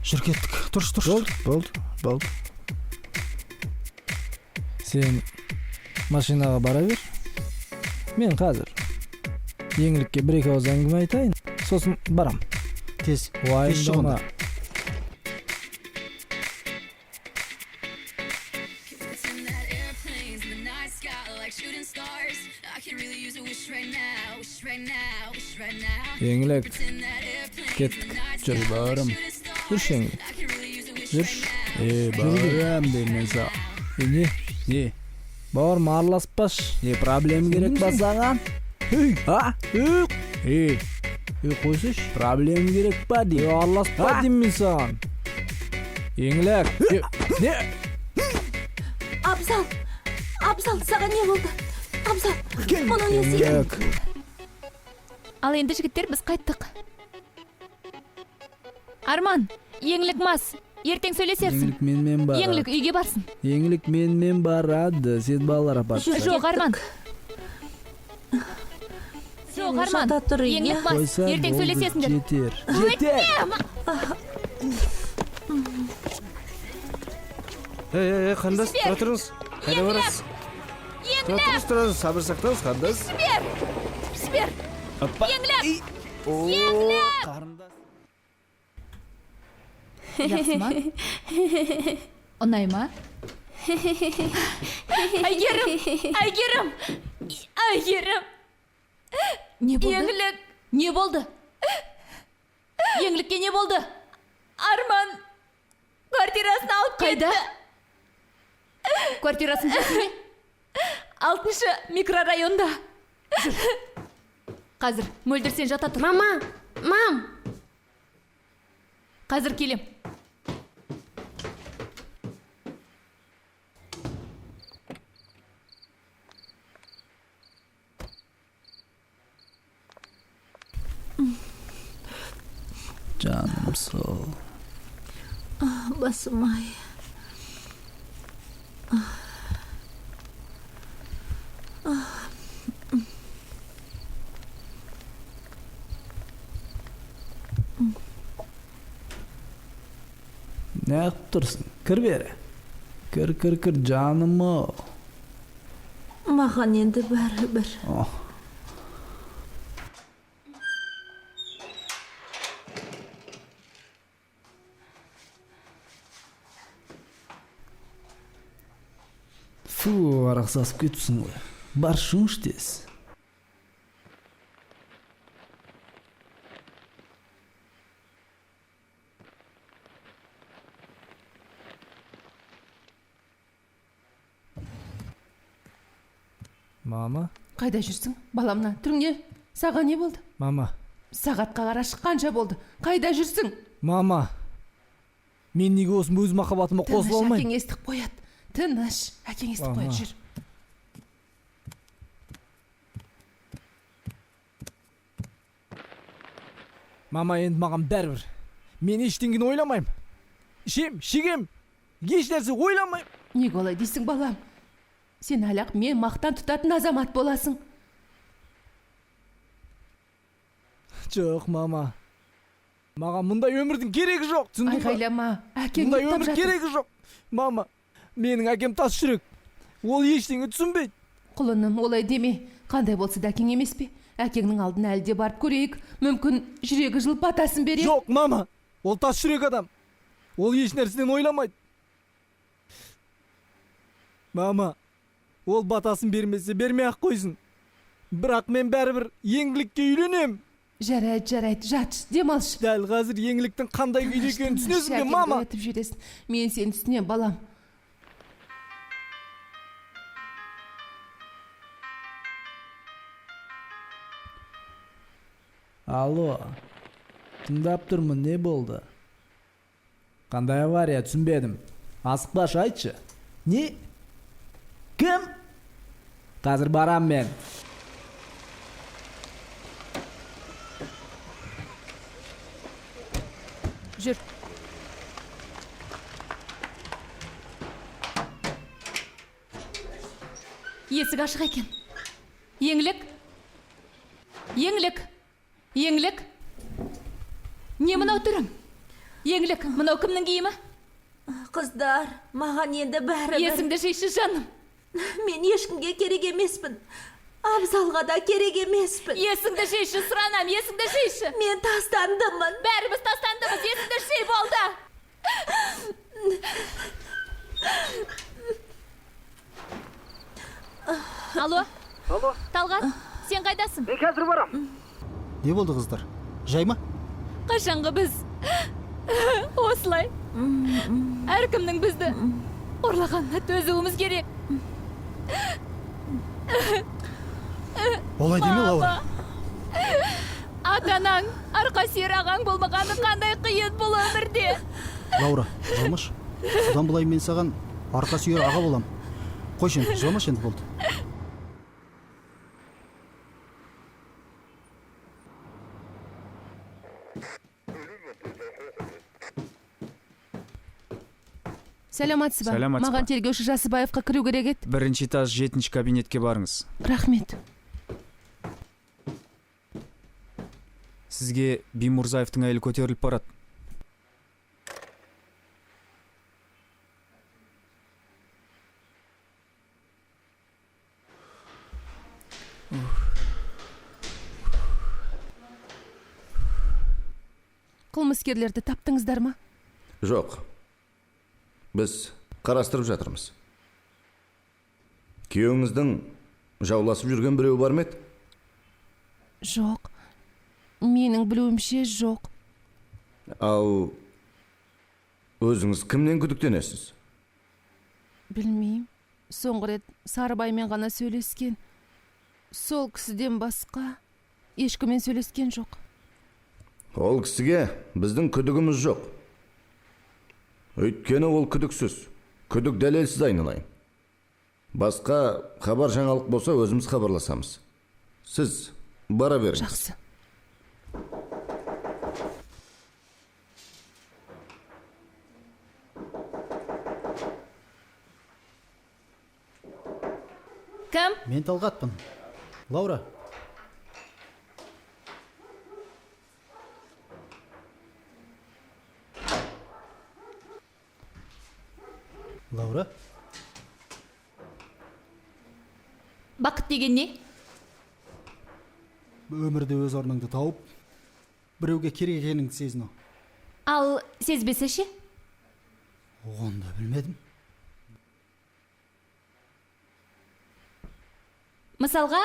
Жүр, кеттік. Тұрш. Болды. Сен машинаға бара бер. Мен қазір еңлікке бір-екі ауыз әңгіме айтайын, сосын барам. Тез Уайымдама. Еңлік, кеттік. Жүр, бауырым. Жүрш, еңлік. Жүрш. Бауырым деймін саған. Не? Бауырым, араласпаш. Не проблем керек ба саған? Қойсыш. Проблем керек па дейм. Араласпа деймін саған. Еңлік. Не? Абзал, саған не болды? Абзал, мұның несі? Еңлік. Ал енді жігіттер, біз қайттық. Арман, еңлік мас. Ертең сөйлесерсің. Еңлік менімен барады. Еңлік үйге барсын. Еңлік менімен барады. Сен балалар апаршы. Жоқ, Арман. Жоқ, Арман. Жата тұр, Еңлік мас. Ертең сөйлесесіңдер. Жетер. Қандас, тұра тұрыңыз. Қайда барасыз? Тұрыңыз, сабыр сақтаңыз, қандас. Спер. Еңлік. Қарындас. Жақсы ма? Ұнай ма? Әйгерім. Не болды? Еңлік. Не болды? Еңлікке не болды? Арман квартирасын алып кетті. Қайда? Квартирасын жасын бе? 6-шы микрорайонда. Қазір мөлдір сен жата тұр. Мам! Қазір келем. Canım sol. Басым ай. Ne yapıp dursun? Kır beri. Kır canımı. Маған енді бәрібір. Фу, арақ сасып кетіпсің ғой. Бар шыңш тез. Мама? Қайда жүрсің? Баламна, түріңе. Саған не болды? Мама. Сағатқа қарашы қанша болды? Қайда жүрсің? Мама. Мен неге осым өз махаббатыма қосыла алмайым? Әкең естіп қояды. Тыныш, әкең естіп қояды, жүр. Мама, енді маған бәрібір. Мен ештеңені ойламайым. Ішем, шегем, еш нәрсе ойламайым. Неге олай дейсің, балам? Сен әлі-ақ мен мақтан тұтатын азамат боласың. Жоқ, мама. Маған мұндай өмірдің керегі жоқ. Айғайлама, әкең мұндай ұйықтап өмір жатыр. керегі жоқ. Мама, менің әкем тас жүрек. Ол ештеңе түсінбейді. Құлыным, олай деме. Қандай болса да әкең емес пе? Әкеңнің алдына әлі де барып көрейік. Мүмкін жүрегі жылып батасын бере. Жоқ, мама. Ол тас жүрек адам. Ол еш нәрседен ойламайды. Мама, ол батасын бермесе бермей-ақ қойсын. Бірақ мен бәрібір еңлікке үйленем. Жарайды, жат, демалшы. Дәл қазір еңліктің қандай күйде екенін түсінесің бе, мама? Өтіп жүресің. Мен сені түсінем, балам. Алло, тыңдап тұрмын, не болды? Қандай авария, түсінбедім. Асықпашы, айтшы. Не? Кім? Қазір барам мен. Жүр. Есік ашық екен. Еңлік. Не мынау түрің? Еңлік, мынау кімнің киімі? Қыздар, маған енді бәрі Есіңді жейші, жаным. Мен ешкімге керек емеспін. Абзалға да керек емеспін. Есіңді жейші, сұранам, есіңді жейші. Мен тастандымын. Бәріміз тастандымыз, есіңді жей болды. Алло, Талғат, сен қайдасың? Мен қазір барам. Не болды, қыздар? Жай ма? Қашанғы біз осылай әркімнің бізді ұрлағанына төзуіміз керек. Олай деме, Лаура. Ата-анаң, арқа сүйер ағаң болмағаны қандай қиын бұл өмірде. Лаура, жылмаш. Содан былай мен саған арқа сүйер аға болам. Қойшы енді, жылмаш енді болды. Сәлематсыз ба? Маған тергеуші Жасыбаевқа кіру керек еді. Бірінші этаж 7-ші кабинетке барыңыз. Рахмет. Сізге Бимурзаевтың әйелі көтеріліп барады. Қылмыскерлерді таптыңыздар ма? Жоқ. Біз қарастырып жатырмыз. Күйеуіңіздің жауласып жүрген біреу бар ма еді? Жоқ. Менің білуімше жоқ. Ал өзіңіз кімнен күдіктенесіз? Білмеймін. Соңғы рет Сарыбаймен ғана сөйлескен. Сол кісіден басқа ешкіммен сөйлескен жоқ. Ол кісіге біздің күдігіміз жоқ. Өйткені ол күдіксіз. Күдік дәлелсіз айналайын. Басқа хабар жаңалық болса өзіміз хабарласамыз. Сіз бара беріңіз. Жақсы. Кім? Мен Талғатпын. Лаура. Лаура? Бақыт деген не? Өмірде өз орныңды тауып, біреуге керек екеніңді сезіну. Ал сезбесе ше? Оны білмедім. Мысалға,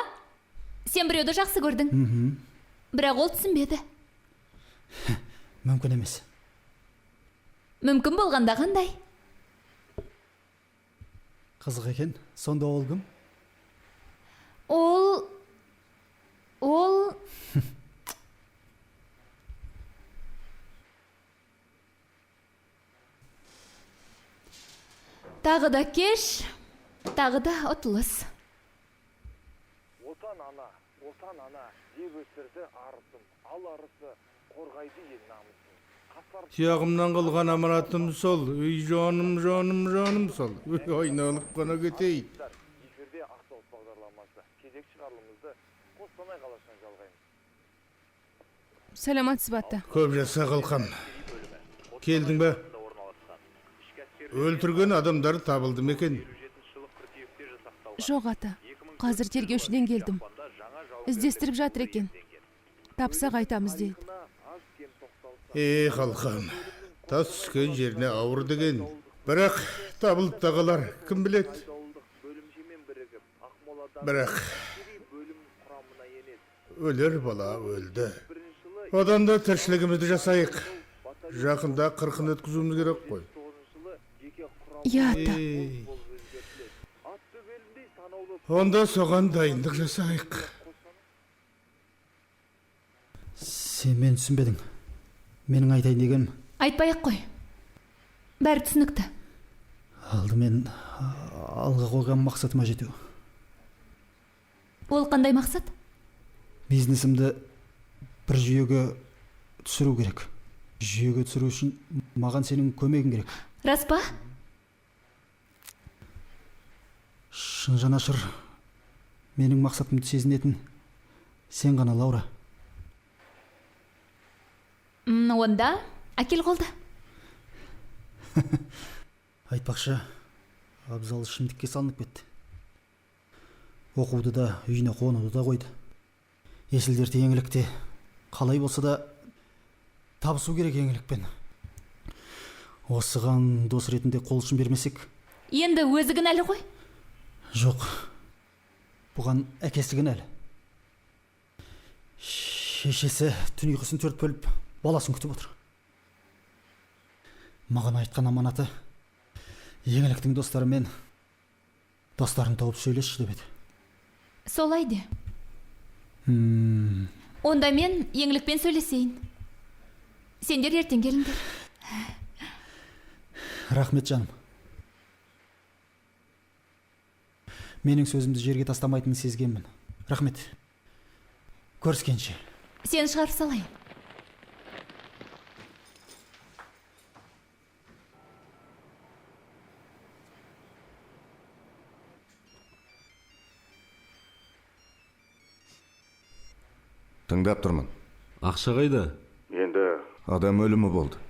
сен біреуді жақсы көрдің. Бірақ ол түсінбеді. Мүмкін емес. Мүмкін болғанда қандай? Қызық екен. Сонда ол кім? Ол... Тағы да кеш, тағы да ұтылыс. Отан ана, деп өсірді арысын, ал арысы қорғайды ел намысын. Сияғымнан қылған аманатым сол, үй жоным сол, ойналып қана кетейін. Эфирде Ақтау бағдарламасы, кезек шығарылымызды Қостанай қаласынан жалғаймыз. Сәлематсыз ба ата? Көп жаса қылқан. Келдің бе? Өлтірген адамдар табылды ма екен? Жоқ ата, қазір тергеушіден келдім. Іздестіріп жатыр екен. Тапсақ айтамыз дейді. Халқам, тас түскен жеріне ауыр деген. Бірақ табылып та қалар, кім білет? Бірақ өлер бала өлді. Одан да тіршілігімізді жасайық. Жақында қырқын өткізуіміз керек қой. Иә ата. Онда соған дайындық жасайық. Сен мен түсінбедің. Менің айтайын дегенім, Айтпай-ақ қой. Бәрі түсінікті. алдымен алға қойған мақсатыма жету. Ол қандай мақсат? Бизнесімді бір жүйеге түсіру керек. Жүйеге түсіру үшін маған сенің көмегің керек. Рас па? Шын жанашыр, менің мақсатымды сезінетін сен ғана, Лаура. Онда әкел қолды. Айтпақшы, Абзал ішімдікке салынып кетті. Оқуды да, үйіне қонуды да қойды. Есілдерді еңлікте қалай болса да табысу керек еңлікпен. Осыған дос ретінде қол ұшын бермесек? Енді өзі кінәлі ғой? Жоқ, бұған әкесі кінәлі. Шешесі түн ұйқысын төрт бөліп баласын күтіп отыр. Маған айтқан аманаты еңліктің достарымен достарын тауып сөйлесші деп еді. Солай де. Онда мен еңлікпен сөйлесейін. Сендер ертең келіңдер. Рахмет жаным. Менің сөзімді жерге тастамайтынын сезгенмін. Рахмет. Көріскенше. Сен шығарып салайын. Тыңдап тұрмын. Ақша қайда? Енді адам өлімі болды.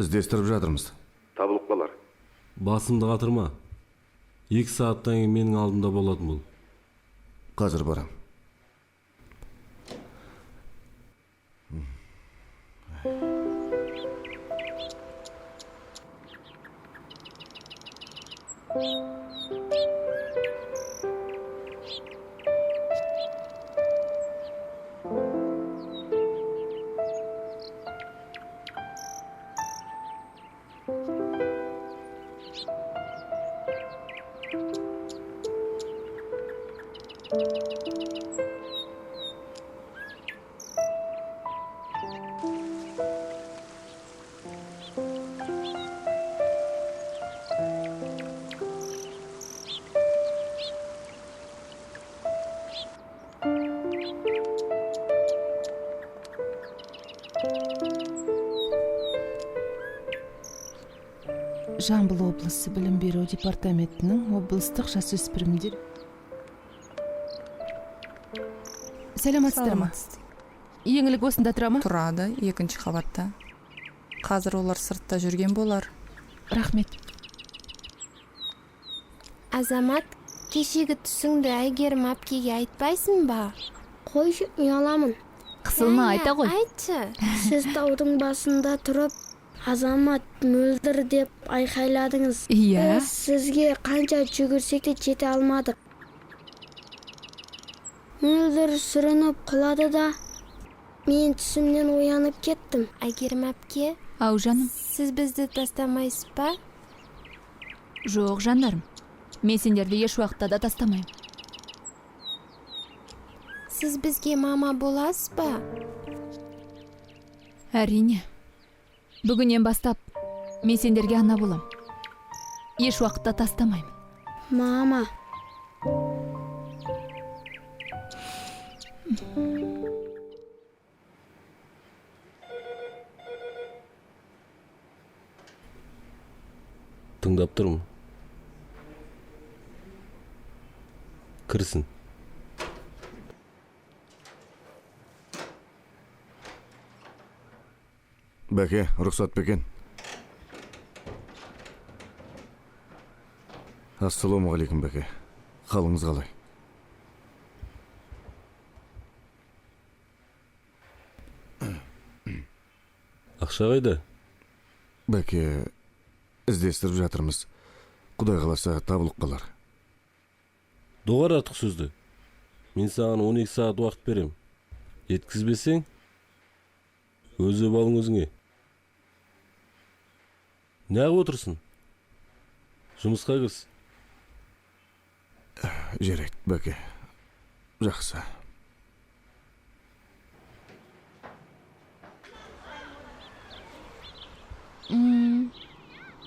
Іздестіріп жатырмыз. Табылып қалар. Басымды қатырма. 2 сағаттан кейін менің алдымда болатын бұл. Қазір барам. Жамбыл облысы білім беру департаментінің облыстық жасөспірімдер. Сәлеметсіздер ма? Еңлік осында тұра ма? Тұрады, 2-ші қабатта. Қазір олар сыртта жүрген болар. Рахмет. Азамат, кешегі түсіңді Әйгерім әпкеге айтпайсың ба? Қойшы, ұяламын. Қысылма, айта ғой. Айтшы. Сіз таудың басында тұрып, Азамат мөлдір деп айқайладыңыз. Иә. Сізге қанша жүгірсек те жете алмадық. Мөлдір сүрініп құлады да, мен түсімнен оянып кеттім. Әйгерім әпке, Ау жаным. сіз бізді тастамайсыз ба? Жоқ жандарым. Мен сендерді еш уақытта да тастамайым. Сіз бізге мама боласыз ба? Әрине. Бүгіннен бастап мен сендерге ана болам. Еш уақытта тастамайым. Мама. Тыңдап тұрмын. Кірсін. Бәке, рұқсат бекен. Ассалаумағалейкум бәке. Қалыңыз қалай? Ақша қайда? Бәке, іздестіріп жатырмыз. Құдай қаласа табылып қалар. Доғар артық сөзді. Мен саған 12 сағат уақыт берем. Еткізбесең, өзі балың өзіңе. Неғып отырсың? Жұмысқа кірс. Жарайды, бәке. Жақсы.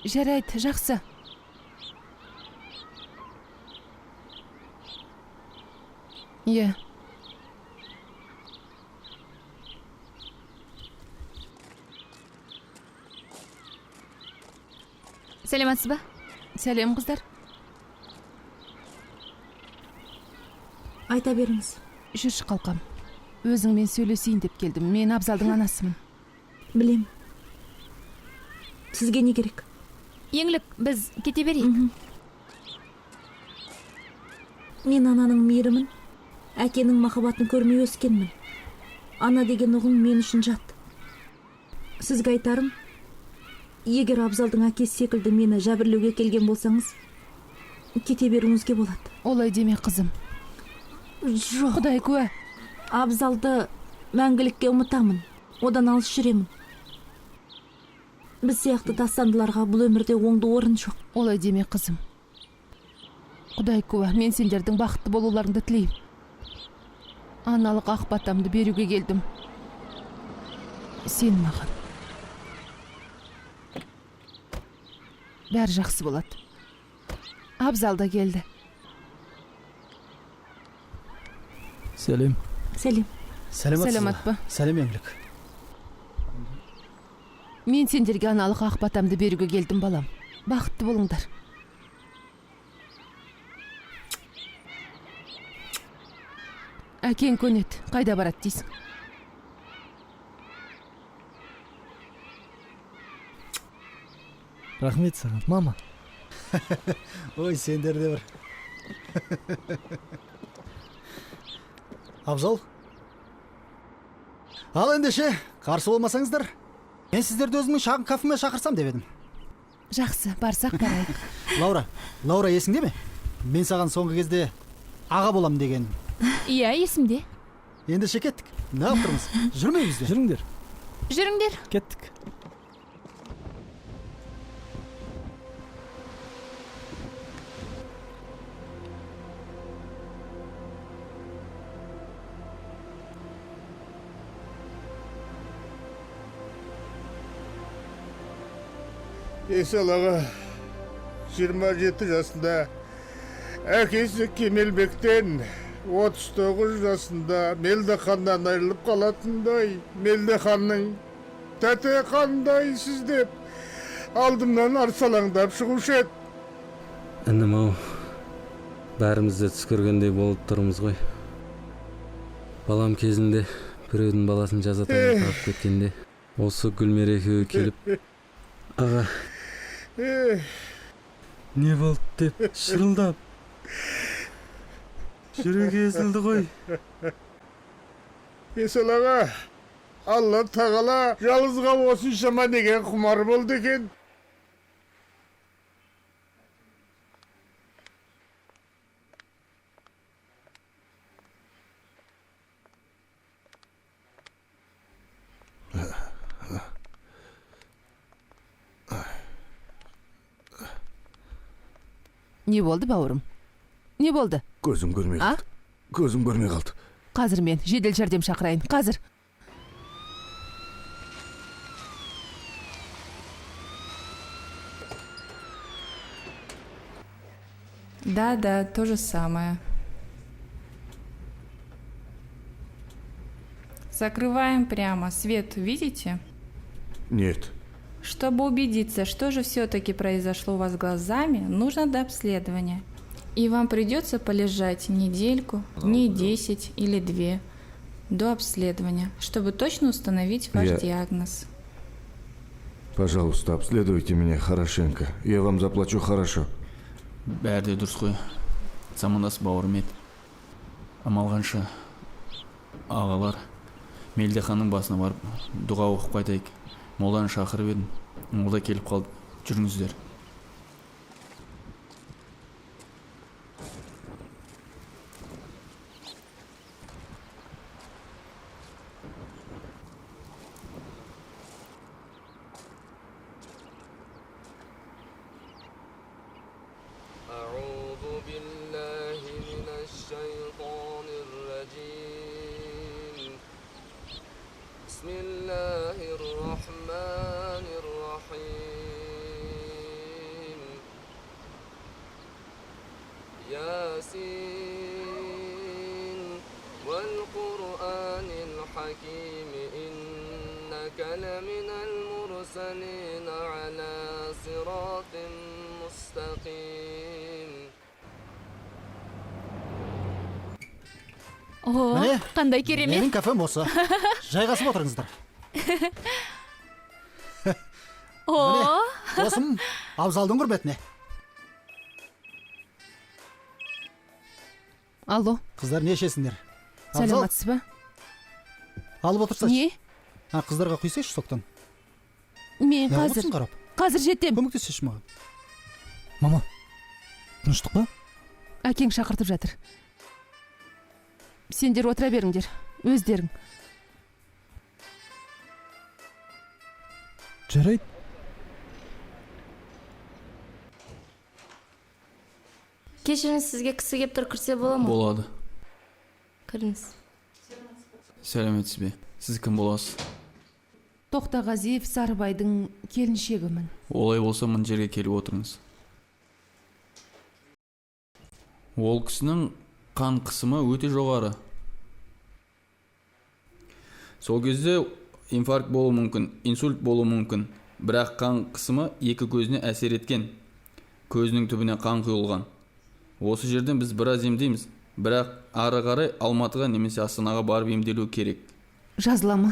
Жарайды, жақсы. Иә. Сәлематсыз ба? Сәлем, қыздар. Айта беріңіз. Жүрші қалқам. Өзіңмен сөйлесейін деп келдім. Мен Абзалдың анасымын. Білем. Сізге не керек? Еңлік, біз кете берейік. Мен ананың мейірімін, әкенің махаббатын көрмей өскенмін. Ана деген ұғым мен үшін жат. Сізге айтарым, егер Абзалдың әкесі секілді мені жәбірлеуге келген болсаңыз, кете беруіңізге болады. Олай деме, қызым. Жоқ. Құдай куә. Абзалды мәңгілікке ұмытамын. Одан алыс жүремін. Біз сияқты тастандыларға бұл өмірде оңды орын жоқ. Олай деме, қызым. Құдай куә, мен сендердің бақытты болуларыңды тілеймін. Аналық ақ батамды беруге келдім. Сен маған. Бәрі жақсы болады. Абзал да келді. Сәлем. Сәлем. Сәлемат па? Сәлем, Еңлік. Мен сендерге аналық ақ батамды беруге келдім, балам. Бақытты болыңдар. Әкең көнеді, қайда барады дейсің? Рахмет саған, мама. Ой, сендер де бір. Абзал. Ал ендеше, қарсы болмасаңыздар, мен сіздерді өзімнің шағын кафеме шақырсам деп едім. Жақсы, барсақ барайық. Лаура есіңде ме? Мен саған соңғы кезде аға болам деген. Иә, есімде. Ендеше кеттік. Не тұрмыз? Жүрмейміз бе? Жүріңдер. Жүріңдер. Кеттік. Есел аға 27 жасында, әкесі Кемелбектен 39 жасында Мелдеханнан айырылып қалатындай, Мелдеханның тәте қандай сіз деп алдымнан арсалаңдап шығушы еді. Інім ау, бәріміз де түс көргендей болып тұрмыз ғой. Балам кезінде біреудің баласын жазатайын тағып кеткенде, осы Гүлмер екеуі келіп, аға, не болды деп шырылдап, жүрегі езілді ғой. Есел аға, Алла тағала жалғызға осыншама деген құмар болды екен. Не болды, бауырым? Не болды? Көзім көрмей қалды. Көзім көрмей қалды. Қазір мен жедел жәрдем шақырайын. Қазір. Да, то же самое. Закрываем прямо. Свет видите? Нет. Чтобы убедиться, что же все-таки произошло у вас глазами, нужно до обследования. И вам придется полежать недельку, дней 10 или 2 до обследования, чтобы точно установить ваш диагноз. Пожалуйста, обследуйте меня хорошенько. Я вам заплачу хорошо. бәрі де дұрыс қой. Замандас бауырым еді. Амал қанша ағалар Мелдеханның басына барып дұға оқып қайтайық. Молданы шақырып едім. Ол да келіп қалды. Жүріңіздер. بسم الله الرحمن الرحيم ياسين والقرآن الحكيم إنك لمن المرسلين على صراط مستقيم. О, қандай керемет. Менің кафем осы. Жайғасып отырыңыздар. О, Досым, абзалдың құрметіне. Алло, Қыздар не ішесіңдер? сәлеметсіз ба? Алып отырсайшы. Не? Қыздарға құйсайшы соқтан. Мен Не қазір болыпсың қарап? жетем. Көмектесеші маған. Мама, тыныштық па? Әкең шақыртып жатыр. Сендер отыра беріңдер, өздерің. Жарайды. Кешіріңіз, сізге кісі кеп тұр, кірсе бола ма? Болады. Кіріңіз. Сәлеметсіз бе? Сіз кім боласыз? Тоқтағазиев Сарыбайдың келіншегімін. Олай болса мына жерге келіп отырыңыз. Ол кісінің қан қысымы өте жоғары. Сол кезде инфаркт болуы мүмкін, инсульт болуы мүмкін. Бірақ қан қысымы екі көзіне әсер еткен. Көзінің түбіне қан құйылған. Осы жерден біз біраз емдейміз. Бірақ ары қарай Алматыға немесе Астанаға барып емделу керек. Жазыла ма?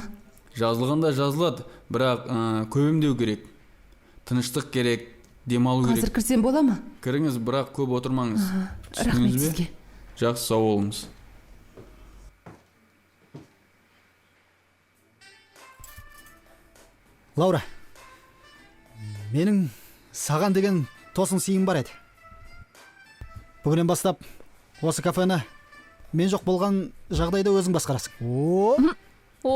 Жазылғанда жазылады, бірақ көп емдеу керек. Тыныштық керек, демалу керек. Қазір кірсем бола ма? Кіріңіз, бірақ көп отырмаңыз. Рахмет сізге. Жақсы, сау болыңыз. Лаура, менің саған деген тосын сыйым бар еді. Бүгінен бастап осы кафені мен жоқ болған жағдайда өзің басқарасың. О,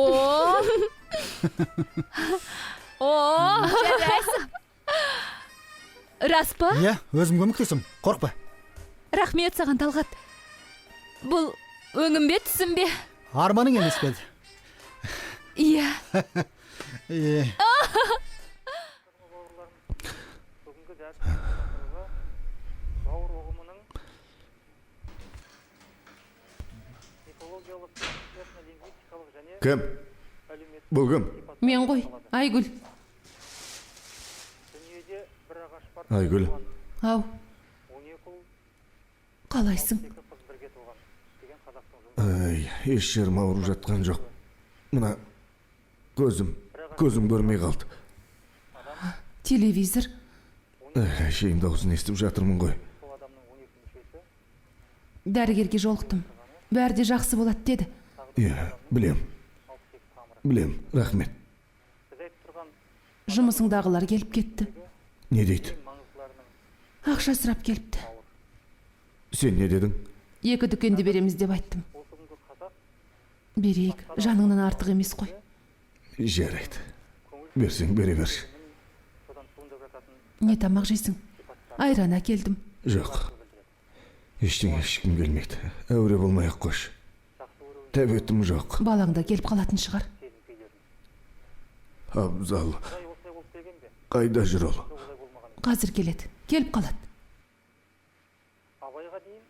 жарайсың. Рас па? Иә, өзім көмектесім, қорқпа. Рахмет саған, Талғат. Бұл өңім бе, түсім бе? Арманың емес пе? Иә. Бүгінгі дәрістегі бауыр ұғымының экологиялық, этнолингвистикалық және Кім? Бұл кім? Мен ғой, Айгүл. дүниеде бір ағаш бар. Айгүл. Ау, 12 ұл, қалайсың? 2 қыз бірге туған деген қазақтың жолы. Ай, еш жерім ауырып жатқан жоқ. Мына көзім көрмей қалды. Телевизор. Шейін дауысын естіп жатырмын ғой. Сол адамның 12 мүшесі Дәрігерге жолықтым. Бәрі де жақсы болады деді. Иә, білем, рахмет. біз айтып тұрған Жұмысыңдағылар келіп кетті. Не дейді? маңыздыларының Ақша сұрап келіпті. Сен не дедің? 2 дүкенді береміз деп айттым. осы күнгі қазақ Берейік, жаныңнан артық емес қой. Жарайды. Берсең бере берші. содан туындап жататын Не тамақ жейсің? Айран әкелдім. Жоқ. Ештеңе ішкім келмейді. Әуре болмай-ақ қойшы. Тәбетім жоқ. Балаң да келіп қалатын шығар. Абзал. осылай болып келген бе? Қайда жүр ол? олай болмаған. Қазір келеді. Келіп қалады. Абайға дейін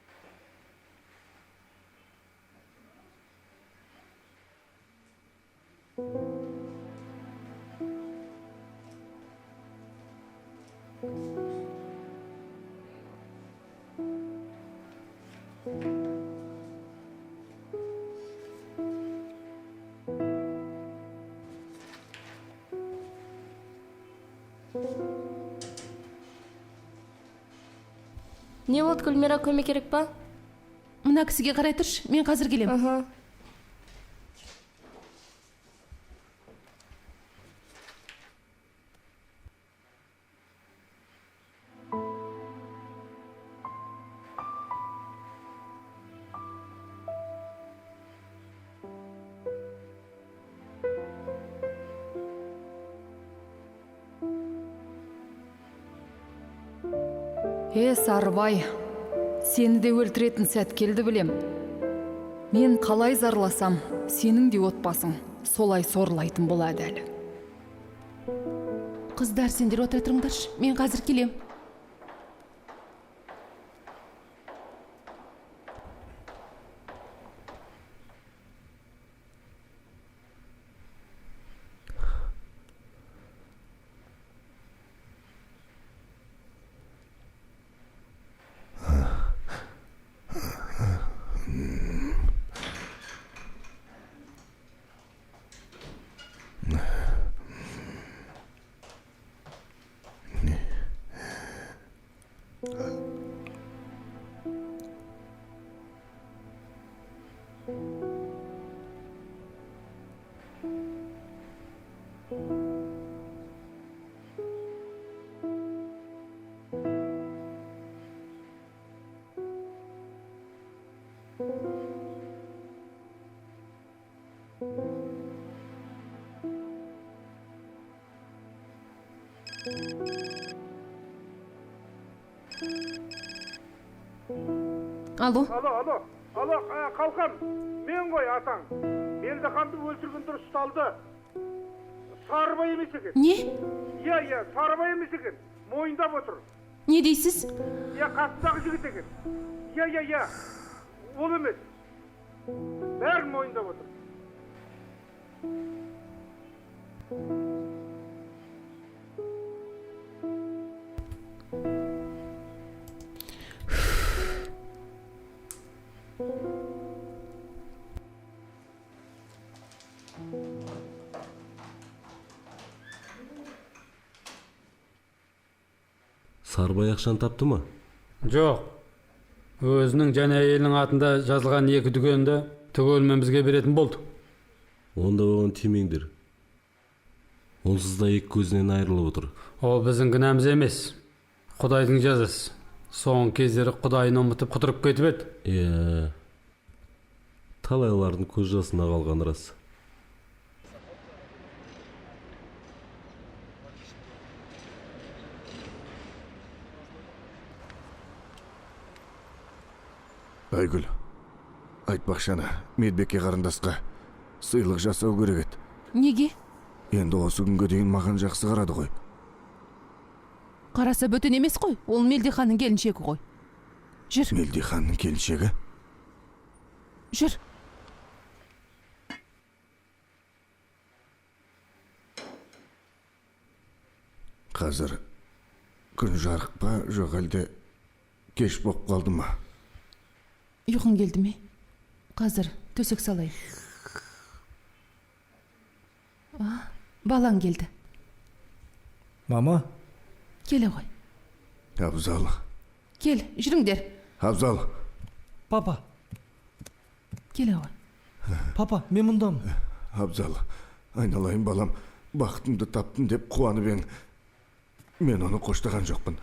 Не болды, Гүлмира, көмек керек па? Мына кісіге қарай тұршы, мен қазір келем. Сарыбай, сені де өлтіретін сәт келді білем. Мен қалай зарласам, сенің де отбасың солай сорлайтын болады әлі. Қыздар, сендер отыра тұрыңдаршы, мен қазір келем. Алло, қалқан, мен ғой атаң. Мелдеханды өлтірген дұрыс ұсталды. Сарыбай емес екен. Не? Иә, Сарыбай емес екен. Мойындап отыр. Не дейсіз? Қасындағы жігіт екен. Иә, ол емес. Бәрін мойындап отыр. Сарыбай ақшаны тапты ма? Жоқ. Өзінің және әйелінің атында жазылған 2 дүкенді түгелімен бізге беретін болды. Онда оған тимеңдер. Онсыз да 2 көзінен айырылып отыр. Ол біздің күнәміз емес. Құдайдың жазасы. Соңғы кездері Құдайын ұмытып құтырып кетіп еді. Талайлардың көз жасына қалған рас. Айгүл, айтпақшаны, Медбекке қарындасқа сыйлық жасау керек еді. Неге? Енді осы күнге дейін маған жақсы қарады ғой. Қараса бөтен емес қой, ол Мелдеханның келіншегі ғой. Жүр. Мелдеханның келіншегі? Жүр. Қазір күн жарық па, жоқ әлде кеш боп қалды ма? Ұйқың келді ме? Қазір төсек салайын. Балаң келді. Мама? Келе ғой. Абзал. Кел, жүріңдер. Абзал. Папа. Келе ғой. Папа, мен мұндамын. Абзал, айналайын балам, бақытымды таптым деп қуанып ең. Мен оны қоштаған жоқпын.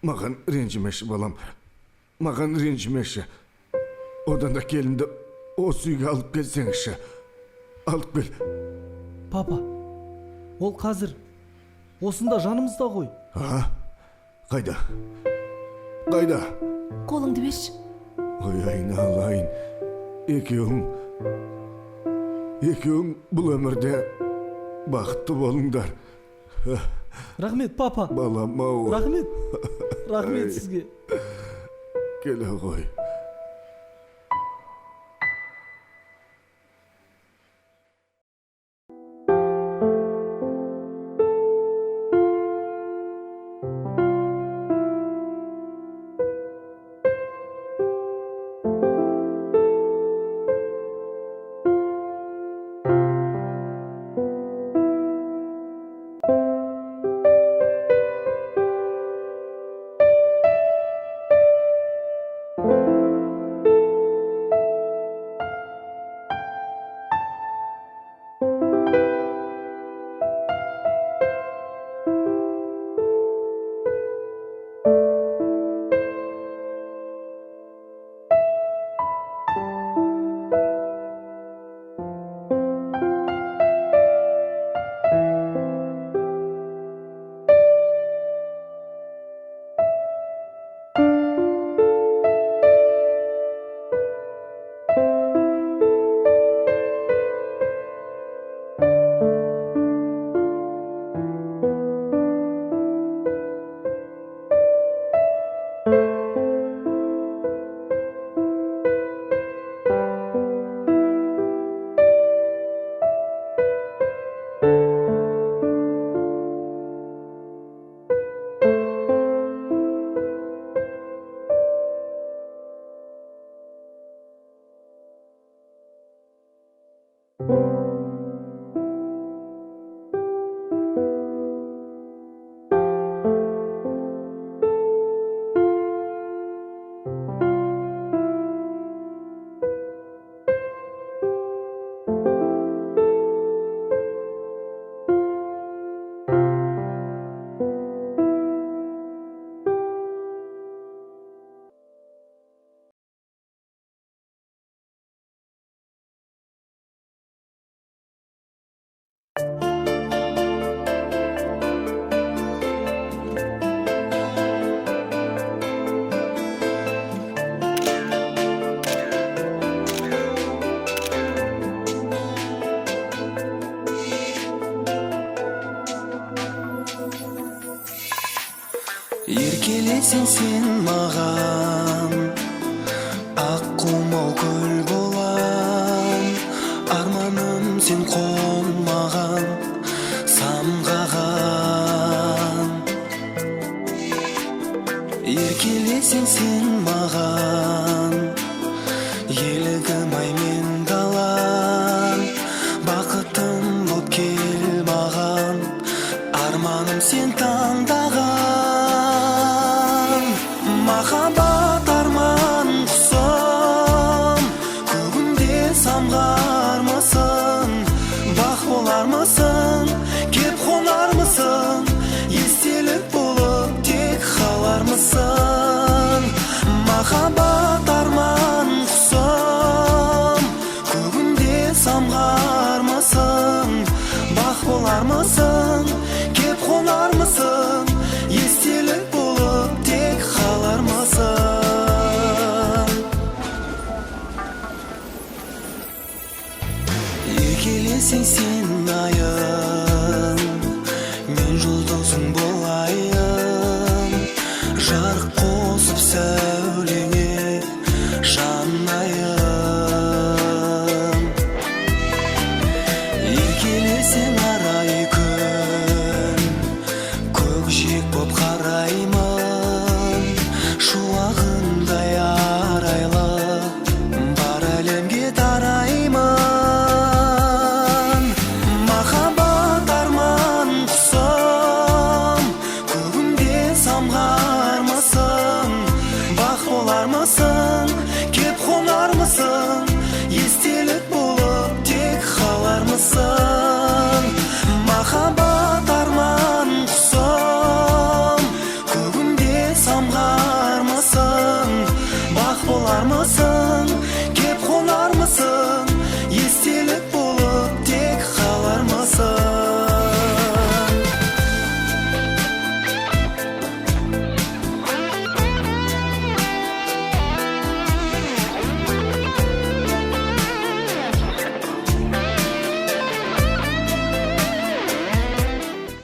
Маған ренжімеші балам. Маған ренжімеші. Одан да келінді осы үйге алып келсеңізші. Алып кел. Папа, ол қазір осында жанымызда ғой. Қайда? Қайда? Қолыңды берші. Ой, айналайын. Екеуің бұл өмірде бақытты болыңдар. Рахмет, папа. Балам ау. Рахмет сізге. Келе ғой. сен маған, аққумал көл болам, арманым сен қонмаған, самғаған. Еркелесең сен маған, елігім ай мен далам, бақытым боп кел маған, арманым сен таңдаған. Махаббат арман құсым, көгімде самғармысың, бақ болармысың, кеп қонармысың, естелік болып тек қалармысың. Махаббат арман құсым, көгімде самғармысың, бақ болармысың, кеп қонармысың, естелік болып тек қалармысың. Еркелесең сен айым, мен жұлдызың болайын, жарық қосып сәулеңе жанайын. Еркелесең арай күн, көкжиек боп қараймын, шуағындай арайлы бар әлемге тараймын. Махаббат арман құсым, көгімде самғармысың, бақ болармысың, кеп қонармысың, естелік болып тек қалармысың.